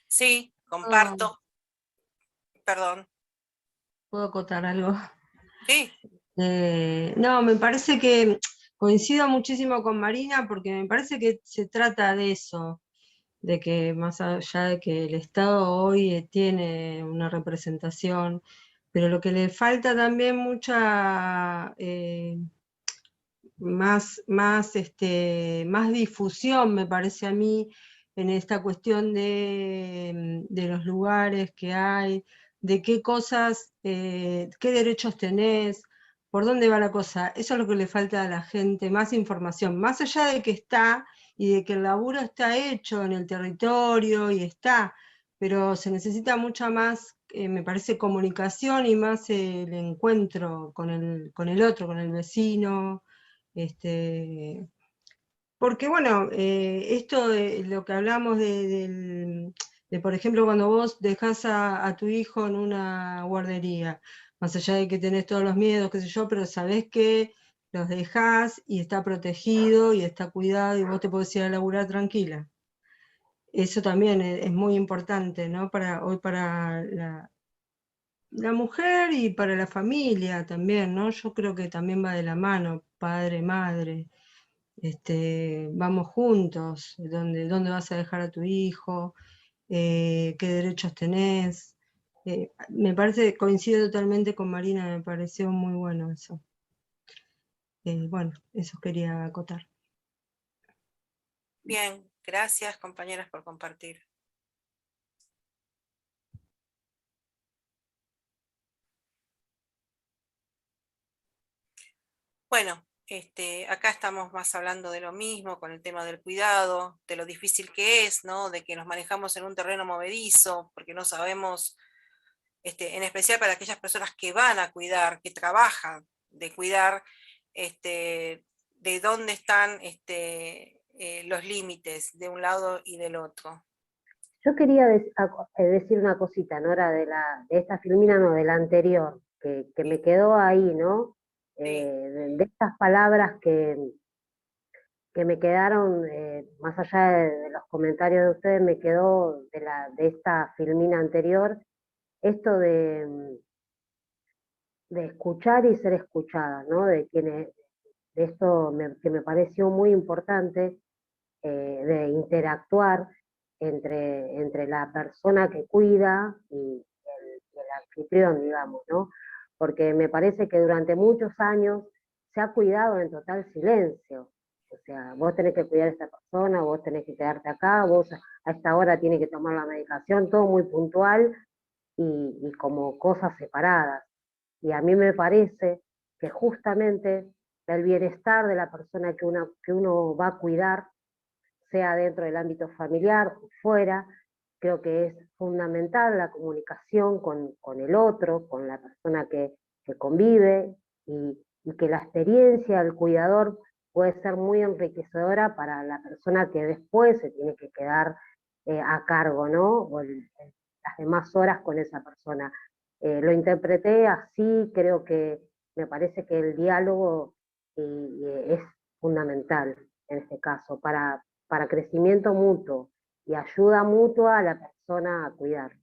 Sí, comparto. Perdón. ¿Puedo acotar algo? Sí. No, me parece que coincido muchísimo con Marina, porque me parece que se trata de eso, de que más allá de que el Estado hoy tiene una representación, pero lo que le falta también mucha más difusión, me parece a mí, en esta cuestión de los lugares que hay, de qué cosas, qué derechos tenés, por dónde va la cosa. Eso es lo que le falta a la gente, más información, más allá de que está, y de que el laburo está hecho en el territorio, y está, pero se necesita mucha más, me parece, comunicación, y más el encuentro con el otro, con el vecino, porque bueno, esto de lo que hablamos de, por ejemplo, cuando vos dejás a tu hijo en una guardería, más allá de que tenés todos los miedos, qué sé yo, pero sabés que los dejás y está protegido y está cuidado y vos te podés ir a laburar tranquila. Eso también es muy importante, ¿no? Hoy para la mujer y para la familia también, ¿no? Yo creo que también va de la mano, padre, madre. Vamos juntos, ¿dónde vas a dejar a tu hijo? ¿Qué derechos tenés? Me parece, coincido totalmente con Marina, me pareció muy bueno eso. Bueno, eso quería acotar. Bien, gracias compañeras por compartir. Bueno, acá estamos más hablando de lo mismo, con el tema del cuidado, de lo difícil que es, ¿no? De que nos manejamos en un terreno movedizo, porque no sabemos, en especial para aquellas personas que van a cuidar, que trabajan de cuidar, de dónde están los límites de un lado y del otro. Yo quería decir una cosita, Nora, de esta filmina, no, de la anterior, que me quedó ahí, ¿no? De estas palabras que me quedaron, más allá de los comentarios de ustedes, me quedó de esta filmina anterior, esto de escuchar y ser escuchada, ¿no? De esto que me pareció muy importante, de interactuar entre la persona que cuida y el anfitrión, digamos, ¿no? Porque me parece que durante muchos años se ha cuidado en total silencio. O sea, vos tenés que cuidar a esta persona, vos tenés que quedarte acá, vos a esta hora tienes que tomar la medicación, todo muy puntual y como cosas separadas. Y a mí me parece que justamente el bienestar de la persona que uno va a cuidar, sea dentro del ámbito familiar o fuera, creo que es fundamental la comunicación con el otro, con la persona que convive, y que la experiencia del cuidador puede ser muy enriquecedora para la persona que después se tiene que quedar a cargo, ¿no? O las demás horas con esa persona. Lo interpreté así, creo que me parece que el diálogo es fundamental en este caso, para crecimiento mutuo y ayuda mutua a la persona a cuidar.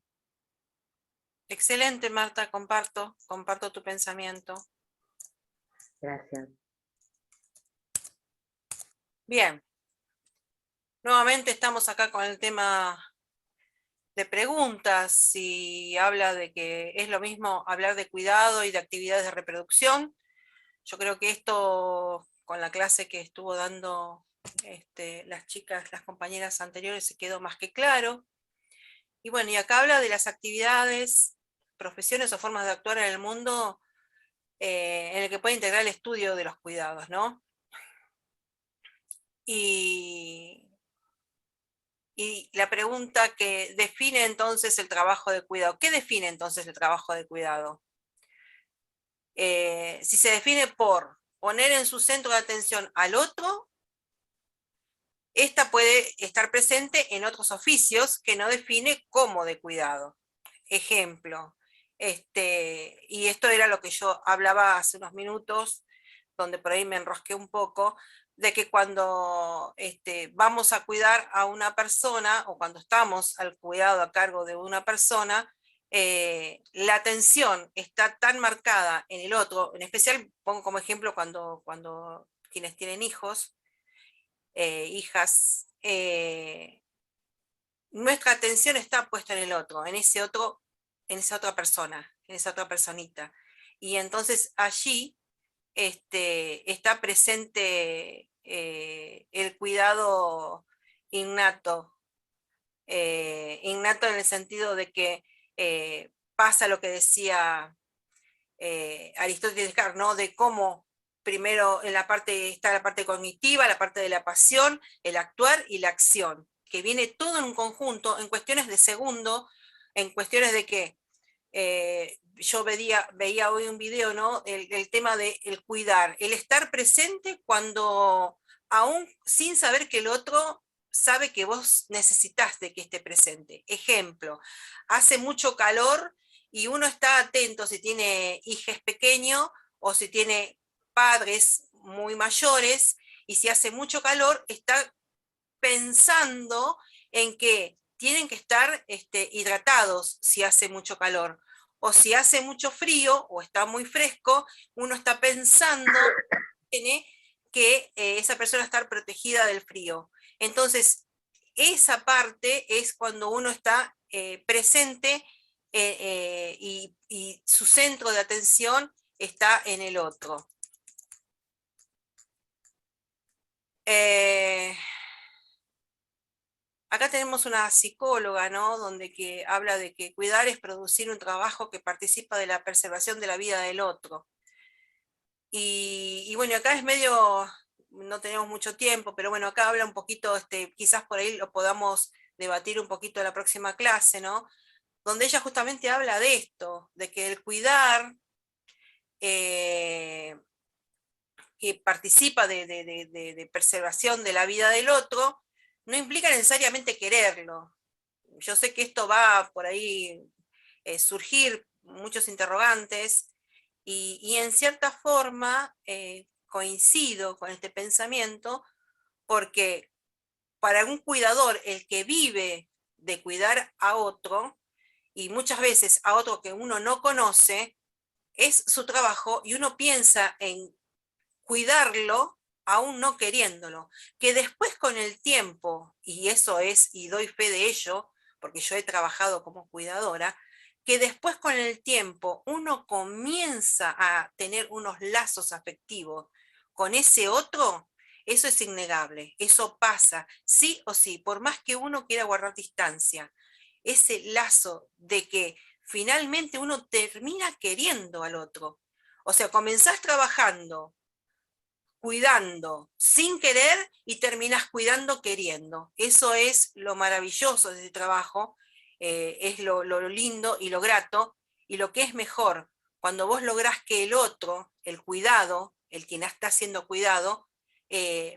Excelente, Marta, comparto tu pensamiento. Gracias. Bien, Nuevamente estamos acá con el tema de preguntas, y habla de que es lo mismo hablar de cuidado y de actividades de reproducción. Yo creo que esto, con la clase que estuvo dando las chicas, las compañeras anteriores, se quedó más que claro. Y bueno, y acá habla de las actividades, profesiones o formas de actuar en el mundo en el que puede integrar el estudio de los cuidados, ¿no? Y la pregunta que define entonces el trabajo de cuidado. ¿Qué define entonces el trabajo de cuidado? Si se define por poner en su centro de atención al otro, esta puede estar presente en otros oficios que no define como de cuidado. Ejemplo, y esto era lo que yo hablaba hace unos minutos, donde por ahí me enrosqué un poco, de que cuando vamos a cuidar a una persona, o cuando estamos al cuidado a cargo de una persona, la atención está tan marcada en el otro, en especial pongo como ejemplo cuando quienes tienen hijos, hijas, nuestra atención está puesta en el otro, en esa otra persona, en esa otra personita. Y entonces allí está presente el cuidado innato, innato en el sentido de que pasa lo que decía Aristóteles, ¿no? De cómo primero está la parte cognitiva, la parte de la pasión, el actuar y la acción, que viene todo en un conjunto, en cuestiones de segundo, en cuestiones de que yo veía hoy un video, ¿no? El tema del cuidar, el estar presente cuando, aún sin saber que el otro sabe que vos necesitas de que esté presente. Ejemplo, hace mucho calor y uno está atento si tiene hijos pequeños o si tiene padres muy mayores, y si hace mucho calor está pensando en que tienen que estar hidratados si hace mucho calor, o si hace mucho frío o está muy fresco, uno está pensando que esa persona está protegida del frío. Entonces, esa parte es cuando uno está presente y su centro de atención está en el otro. Acá tenemos una psicóloga, ¿no? Donde que habla de que cuidar es producir un trabajo que participa de la preservación de la vida del otro. Y bueno, acá es medio, no tenemos mucho tiempo, pero bueno, acá habla un poquito, quizás por ahí lo podamos debatir un poquito en la próxima clase, ¿no? Donde ella justamente habla de esto, de que el cuidar, que participa de preservación de la vida del otro, no implica necesariamente quererlo. Yo sé que esto va por ahí surgir muchos interrogantes, y en cierta forma coincido con este pensamiento, porque para un cuidador, el que vive de cuidar a otro, y muchas veces a otro que uno no conoce, es su trabajo, y uno piensa en cuidarlo aún no queriéndolo, que después con el tiempo, y eso es, y doy fe de ello, porque yo he trabajado como cuidadora, que después con el tiempo uno comienza a tener unos lazos afectivos con ese otro, eso es innegable, eso pasa, sí o sí, por más que uno quiera guardar distancia, ese lazo de que finalmente uno termina queriendo al otro. O sea, comenzás trabajando, cuidando sin querer, y terminás cuidando queriendo. Eso es lo maravilloso de ese trabajo, es lo lindo y lo grato, y lo que es mejor, cuando vos lográs que el otro, el cuidado, el quien está siendo cuidado,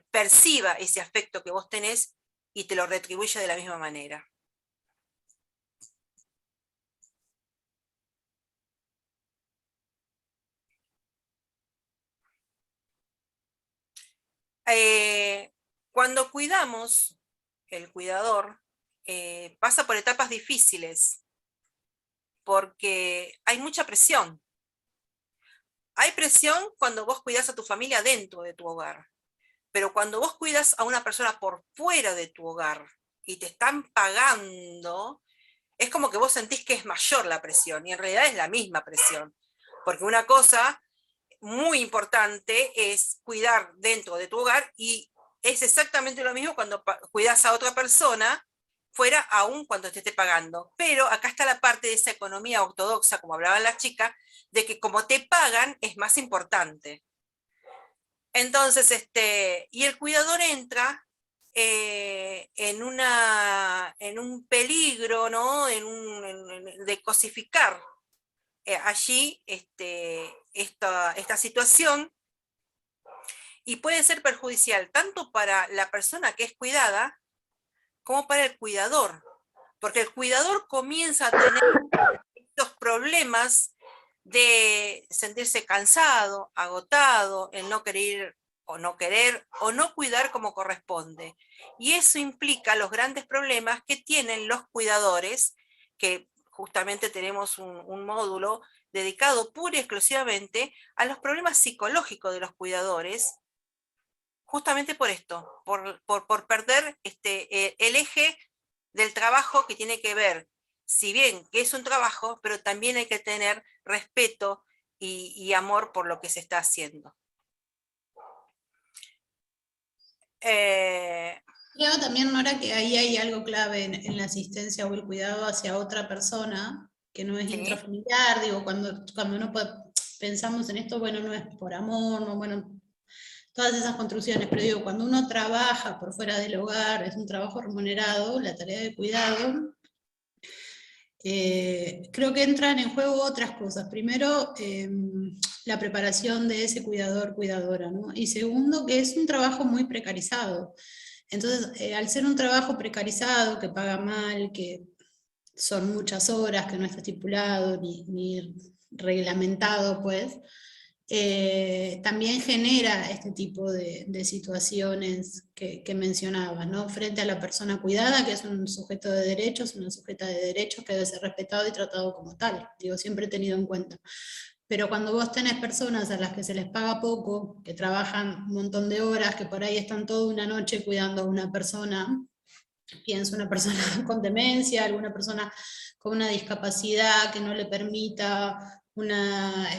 perciba ese afecto que vos tenés y te lo retribuye de la misma manera. Cuando cuidamos, el cuidador pasa por etapas difíciles, porque hay mucha presión. Hay presión cuando vos cuidás a tu familia dentro de tu hogar, Pero cuando vos cuidas a una persona por fuera de tu hogar y te están pagando, es como que vos sentís que es mayor la presión, y en realidad es la misma presión. Porque una cosa muy importante es cuidar dentro de tu hogar, y es exactamente lo mismo cuando cuidas a otra persona fuera, aún cuando te esté pagando. Pero acá está la parte de esa economía ortodoxa, como hablaban las chicas, de que como te pagan es más importante. Entonces, y el cuidador entra en un peligro, ¿no? De cosificar allí esta situación, y puede ser perjudicial tanto para la persona que es cuidada como para el cuidador, porque el cuidador comienza a tener estos problemas de sentirse cansado, agotado, el no querer o no cuidar como corresponde. Y eso implica los grandes problemas que tienen los cuidadores, que justamente tenemos un módulo dedicado pura y exclusivamente a los problemas psicológicos de los cuidadores, justamente por esto, por perder el eje del trabajo, que tiene que ver, si bien que es un trabajo, pero también hay que tener respeto y amor por lo que se está haciendo. Creo también, Nora, que ahí hay algo clave en la asistencia o el cuidado hacia otra persona, que no es intrafamiliar. Digo, cuando no pensamos en esto, bueno, no es por amor, no, bueno, todas esas construcciones, pero digo, cuando uno trabaja por fuera del hogar, es un trabajo remunerado, la tarea de cuidado, creo que entran en juego otras cosas. Primero, la preparación de ese cuidador, cuidadora, ¿no? Y segundo, que es un trabajo muy precarizado. Entonces, al ser un trabajo precarizado, que paga mal, que son muchas horas, que no está estipulado ni reglamentado, pues, también genera este tipo de situaciones que mencionabas, ¿no? Frente a la persona cuidada, que es un sujeto de derechos, una sujeta de derechos que debe ser respetado y tratado como tal, digo, siempre tenido en cuenta. Pero cuando vos tenés personas a las que se les paga poco, que trabajan un montón de horas, que por ahí están toda una noche cuidando a una persona, pienso una persona con demencia, alguna persona con una discapacidad que no le permita una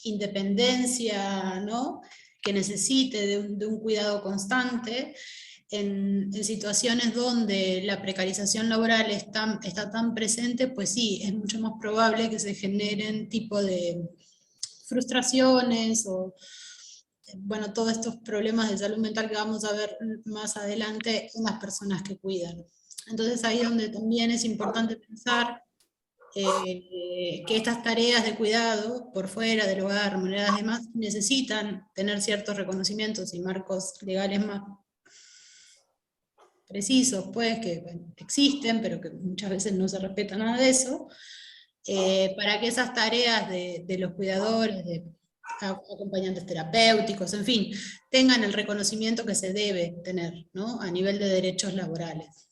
independencia, ¿no? Que necesite de un cuidado constante, en situaciones donde la precarización laboral está tan presente, pues sí, es mucho más probable que se generen tipo de frustraciones o, bueno, todos estos problemas de salud mental que vamos a ver más adelante en las personas que cuidan. Entonces ahí es donde también es importante pensar que estas tareas de cuidado por fuera del hogar, remuneradas y demás, necesitan tener ciertos reconocimientos y marcos legales más precisos, pues, que bueno, existen, pero que muchas veces no se respeta nada de eso, para que esas tareas de los cuidadores, de acompañantes terapéuticos, en fin, tengan el reconocimiento que se debe tener, ¿no? A nivel de derechos laborales.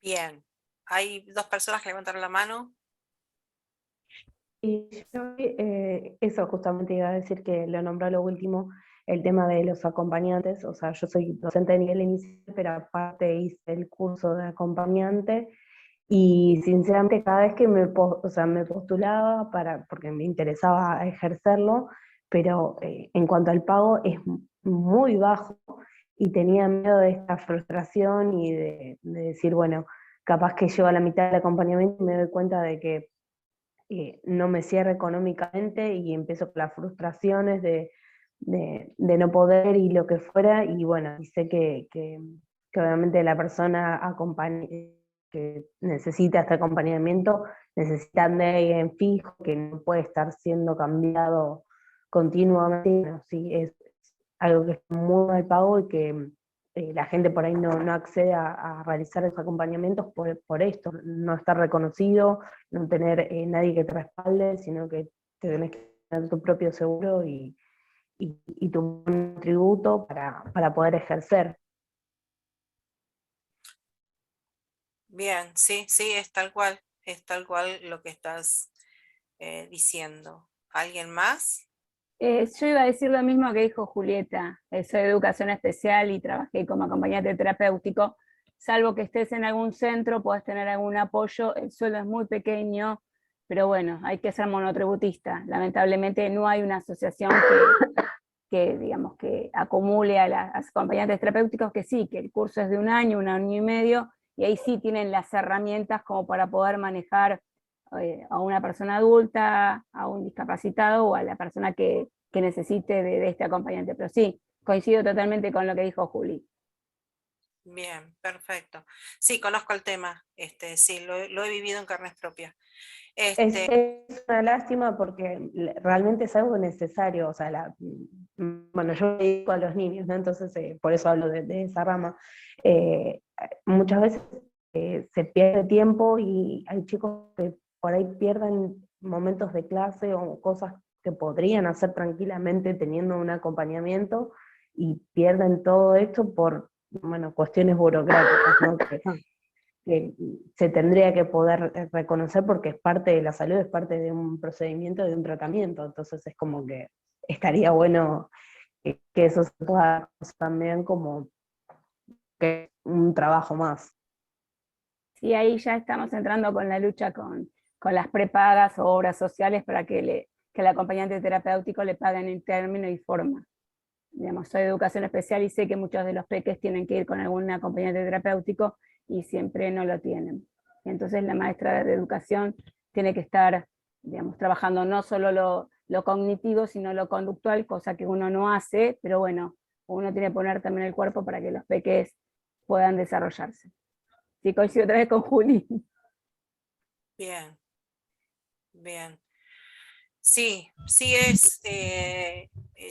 Bien, hay dos personas que levantaron la mano. Y yo, eso justamente iba a decir, que lo nombró lo último, el tema de los acompañantes. O sea, yo soy docente de nivel inicial, pero aparte hice el curso de acompañante, y sinceramente cada vez que me postulaba porque me interesaba ejercerlo, pero en cuanto al pago es muy bajo, y tenía miedo de esta frustración y de decir, bueno, capaz que llevo a la mitad del acompañamiento y me doy cuenta de que no me cierra económicamente, y empiezo con las frustraciones de no poder y lo que fuera. Y bueno, y sé que obviamente la persona que necesita este acompañamiento necesita de alguien fijo, que no puede estar siendo cambiado continuamente. Bueno, sí, es algo que es muy mal pago, y que la gente por ahí no accede a realizar esos acompañamientos por esto, no estar reconocido, no tener nadie que te respalde, sino que te tenés que tener tu propio seguro y tu tributo para poder ejercer. Bien, sí, es tal cual lo que estás diciendo. ¿Alguien más? Yo iba a decir lo mismo que dijo Julieta. Soy de educación especial y trabajé como acompañante terapéutico. Salvo que estés en algún centro, puedes tener algún apoyo, el sueldo es muy pequeño, pero bueno, hay que ser monotributista. Lamentablemente no hay una asociación digamos, que acumule a las acompañantes terapéuticos, que sí, que el curso es de un año y medio, y ahí sí tienen las herramientas como para poder manejar a una persona adulta, a un discapacitado o a la persona que necesite de este acompañante. Pero sí, coincido totalmente con lo que dijo Juli. Bien, perfecto. Sí, conozco el tema, sí, lo he vivido en carnes propias. Es una lástima porque realmente es algo necesario, o sea, bueno, yo me dedico a los niños, ¿no? Entonces por eso hablo de esa rama. Muchas veces se pierde tiempo y hay chicos que por ahí pierden momentos de clase o cosas que podrían hacer tranquilamente teniendo un acompañamiento y pierden todo esto por, bueno, cuestiones burocráticas, ¿no? Que se tendría que poder reconocer porque es parte de la salud, es parte de un procedimiento, de un tratamiento, entonces es como que estaría bueno que eso se pueda hacer también como que un trabajo más. Sí, ahí ya estamos entrando con la lucha con las prepagas o obras sociales para que el acompañante terapéutico le paguen en término y forma. Digamos, soy de educación especial y sé que muchos de los peques tienen que ir con algún acompañante terapéutico y siempre no lo tienen. Entonces la maestra de educación tiene que estar, digamos, trabajando no solo lo cognitivo, sino lo conductual, cosa que uno no hace, pero bueno, uno tiene que poner también el cuerpo para que los peques puedan desarrollarse. Sí, coincido otra vez con Juli. Bien, bien. Sí, sí es.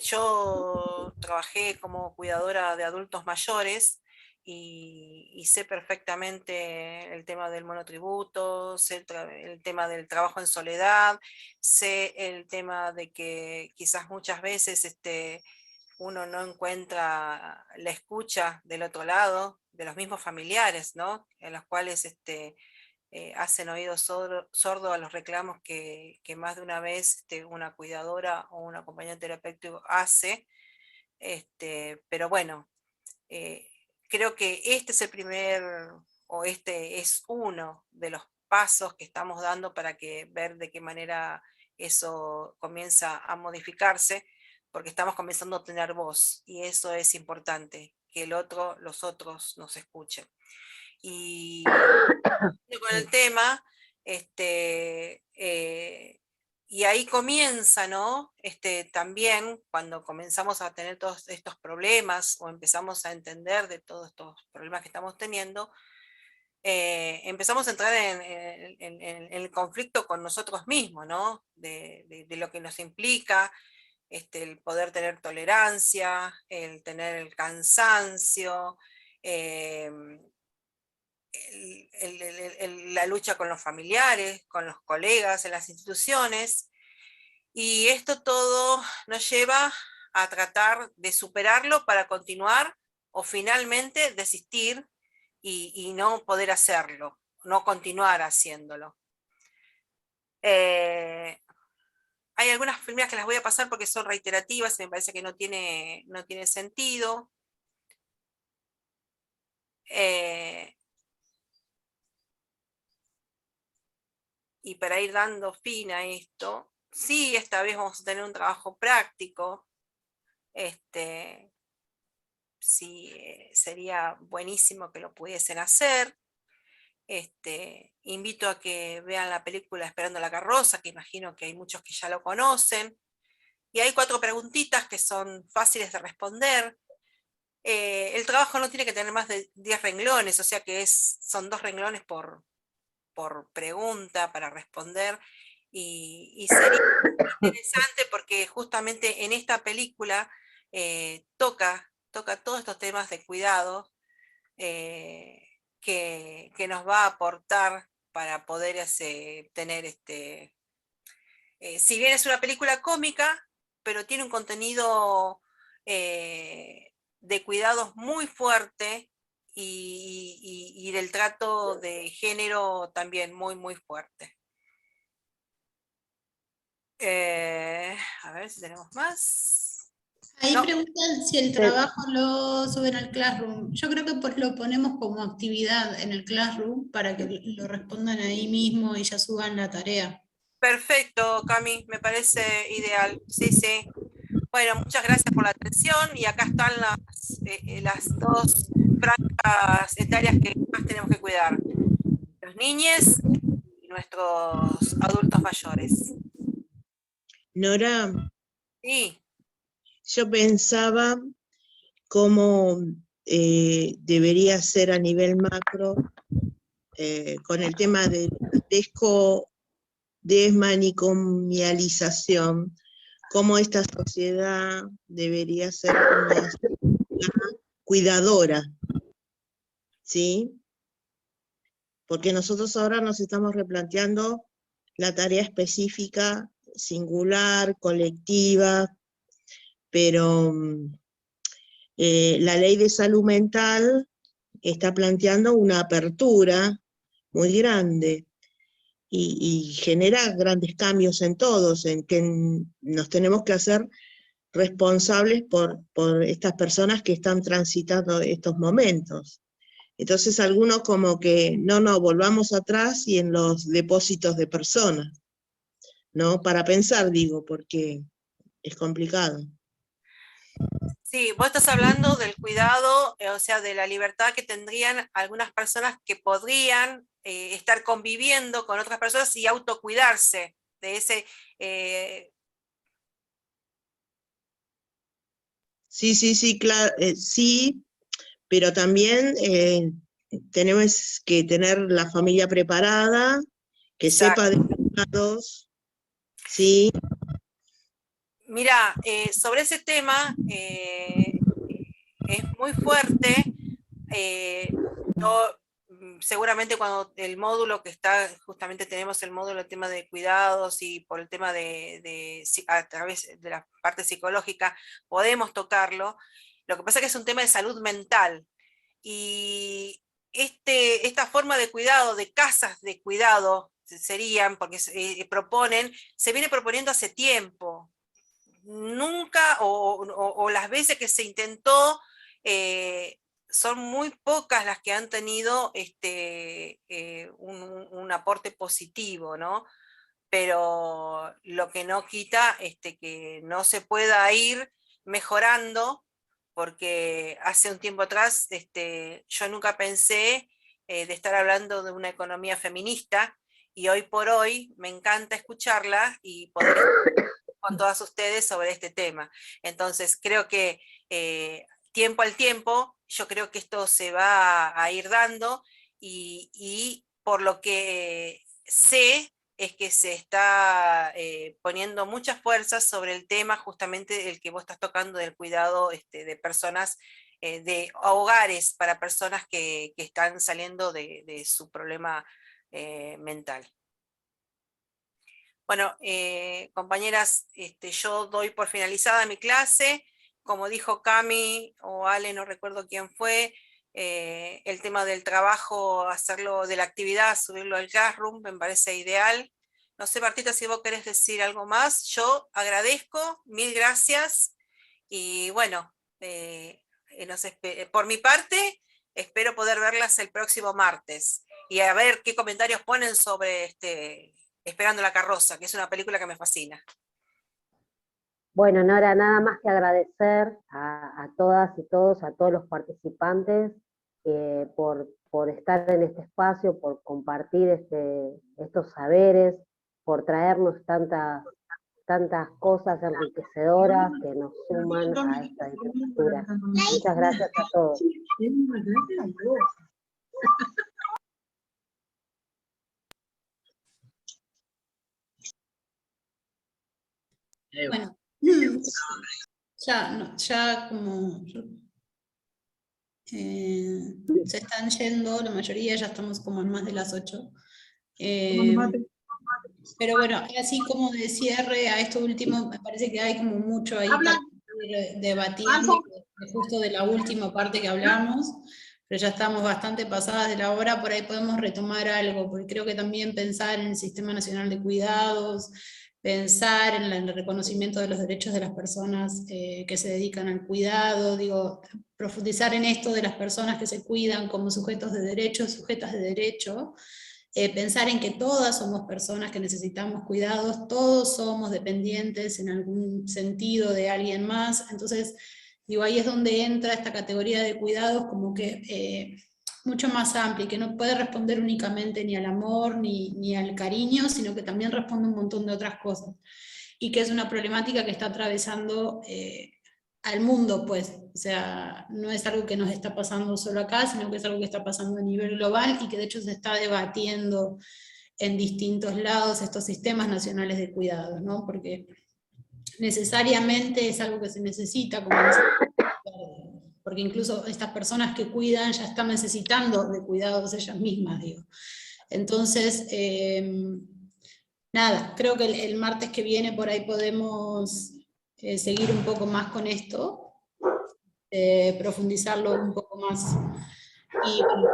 Yo trabajé como cuidadora de adultos mayores y sé perfectamente el tema del monotributo, sé el tema del trabajo en soledad, sé el tema de que quizás muchas veces uno no encuentra la escucha del otro lado, de los mismos familiares, ¿no? En los cuales hacen oído sordo a los reclamos que más de una vez una cuidadora o un acompañante terapéutico hace. Pero bueno, creo que este es el primer, o este es uno de los pasos que estamos dando para ver de qué manera eso comienza a modificarse, porque estamos comenzando a tener voz, y eso es importante, que los otros nos escuchen. Y con el tema, y ahí comienza, ¿no? También cuando comenzamos a tener todos estos problemas o empezamos a entender de todos estos problemas que estamos teniendo, empezamos a entrar en el conflicto con nosotros mismos, ¿no? De lo que nos implica el poder tener tolerancia, el tener el cansancio, la lucha con los familiares, con los colegas, en las instituciones, y esto todo nos lleva a tratar de superarlo para continuar o finalmente desistir y no poder hacerlo, no continuar haciéndolo. Hay algunas primeras que las voy a pasar porque son reiterativas y me parece que no tiene sentido. Y para ir dando fin a esto, sí, esta vez vamos a tener un trabajo práctico. Sí, sería buenísimo que lo pudiesen hacer. Invito a que vean la película Esperando la carroza, que imagino que hay muchos que ya lo conocen. Y hay 4 preguntitas que son fáciles de responder. El trabajo no tiene que tener más de 10 renglones, o sea que son 2 renglones por pregunta para responder, y sería interesante porque justamente en esta película toca todos estos temas de cuidado que nos va a aportar para poder tener si bien es una película cómica, pero tiene un contenido de cuidados muy fuerte y del trato de género también muy, muy fuerte. A ver si tenemos más. Ahí No. preguntan si el trabajo lo suben al Classroom. Yo creo que pues lo ponemos como actividad en el Classroom para que lo respondan ahí mismo y ya suban la tarea. Perfecto, Cami, me parece ideal. Sí, sí. Bueno, muchas gracias por la atención y acá están las dos franjas etarias que más tenemos que cuidar. Los niños y nuestros adultos mayores. Nora, Sí. yo pensaba cómo debería ser a nivel macro con el tema de la desmanicomialización, cómo esta sociedad debería ser una sociedad cuidadora, ¿sí? Porque nosotros ahora nos estamos replanteando la tarea específica, singular, colectiva, pero la ley de salud mental está planteando una apertura muy grande y genera grandes cambios en todos, en que nos tenemos que hacer responsables por estas personas que están transitando estos momentos. Entonces algunos como que, no, volvamos atrás y en los depósitos de personas, ¿no? Para pensar, digo, porque es complicado. Sí, vos estás hablando del cuidado, o sea, de la libertad que tendrían algunas personas que podrían estar conviviendo con otras personas y autocuidarse de ese... Sí, claro, sí, pero también tenemos que tener la familia preparada, que Exacto. sepa de cuidados, ¿sí? Mira, sobre ese tema es muy fuerte. Seguramente cuando el módulo que está, justamente tenemos el módulo del tema de cuidados y por el tema a través de la parte psicológica, podemos tocarlo. Lo que pasa es que es un tema de salud mental. Y esta forma de cuidado, de casas de cuidado, serían, porque se viene proponiendo hace tiempo. Nunca, o las veces que se intentó, son muy pocas las que han tenido un aporte positivo, ¿no? Pero lo que no quita que no se pueda ir mejorando, porque hace un tiempo atrás yo nunca pensé de estar hablando de una economía feminista, y hoy por hoy me encanta escucharla y poder con todas ustedes sobre este tema. Entonces creo que tiempo al tiempo, yo creo que esto se va a ir dando, y por lo que sé es que se está poniendo muchas fuerzas sobre el tema justamente el que vos estás tocando del cuidado de personas, de hogares para personas que están saliendo de su problema mental. Bueno, compañeras, yo doy por finalizada mi clase. Como dijo Cami o Ale, no recuerdo quién fue, el tema del trabajo, hacerlo de la actividad, subirlo al Classroom, me parece ideal. No sé, Martita, si vos querés decir algo más. Yo agradezco, mil gracias, y bueno, por mi parte, espero poder verlas el próximo martes, y a ver qué comentarios ponen sobre Esperando la carroza, que es una película que me fascina. Bueno, Nora, nada más que agradecer a todas y todos, a todos los participantes, por estar en este espacio, por compartir estos saberes, por traernos tantas cosas enriquecedoras que nos suman a esta literatura. Muchas gracias a todos. Bueno, ya como se están yendo, la mayoría ya estamos como en más de las 8. Pero bueno, así como de cierre a esto último, me parece que hay como mucho ahí para ir debatiendo, justo de la última parte que hablamos, pero ya estamos bastante pasadas de la hora, por ahí podemos retomar algo, porque creo que también pensar en el Sistema Nacional de Cuidados, pensar en el reconocimiento de los derechos de las personas que se dedican al cuidado, digo, profundizar en esto de las personas que se cuidan como sujetos de derecho, sujetas de derecho, pensar en que todas somos personas que necesitamos cuidados, todos somos dependientes en algún sentido de alguien más, entonces, digo, ahí es donde entra esta categoría de cuidados como que mucho más amplia, y que no puede responder únicamente ni al amor ni al cariño, sino que también responde un montón de otras cosas, y que es una problemática que está atravesando al mundo, pues, o sea, no es algo que nos está pasando solo acá, sino que es algo que está pasando a nivel global, y que de hecho se está debatiendo en distintos lados estos sistemas nacionales de cuidados, ¿no? Porque necesariamente es algo que se necesita, como porque incluso estas personas que cuidan ya están necesitando de cuidados ellas mismas, digo. Entonces, nada, creo que el martes que viene por ahí podemos seguir un poco más con esto, profundizarlo un poco más. Y bueno,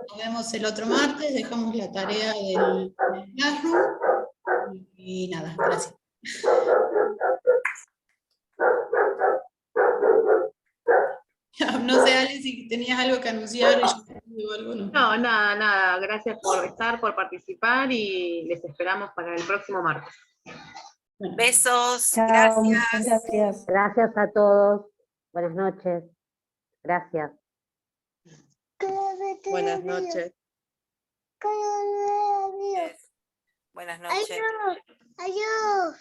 nos vemos el otro martes, dejamos la tarea del Classroom, y nada, gracias. No sé, Ale, si tenías algo que anunciar. No, nada. Gracias por estar, por participar, y les esperamos para el próximo martes. Besos, Chao, muchas gracias. gracias. Gracias a todos. Buenas noches. Gracias. Buenas noches. Buenas noches. Adiós.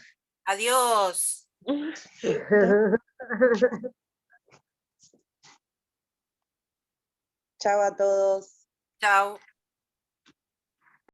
Adiós. Chao a todos. Chao.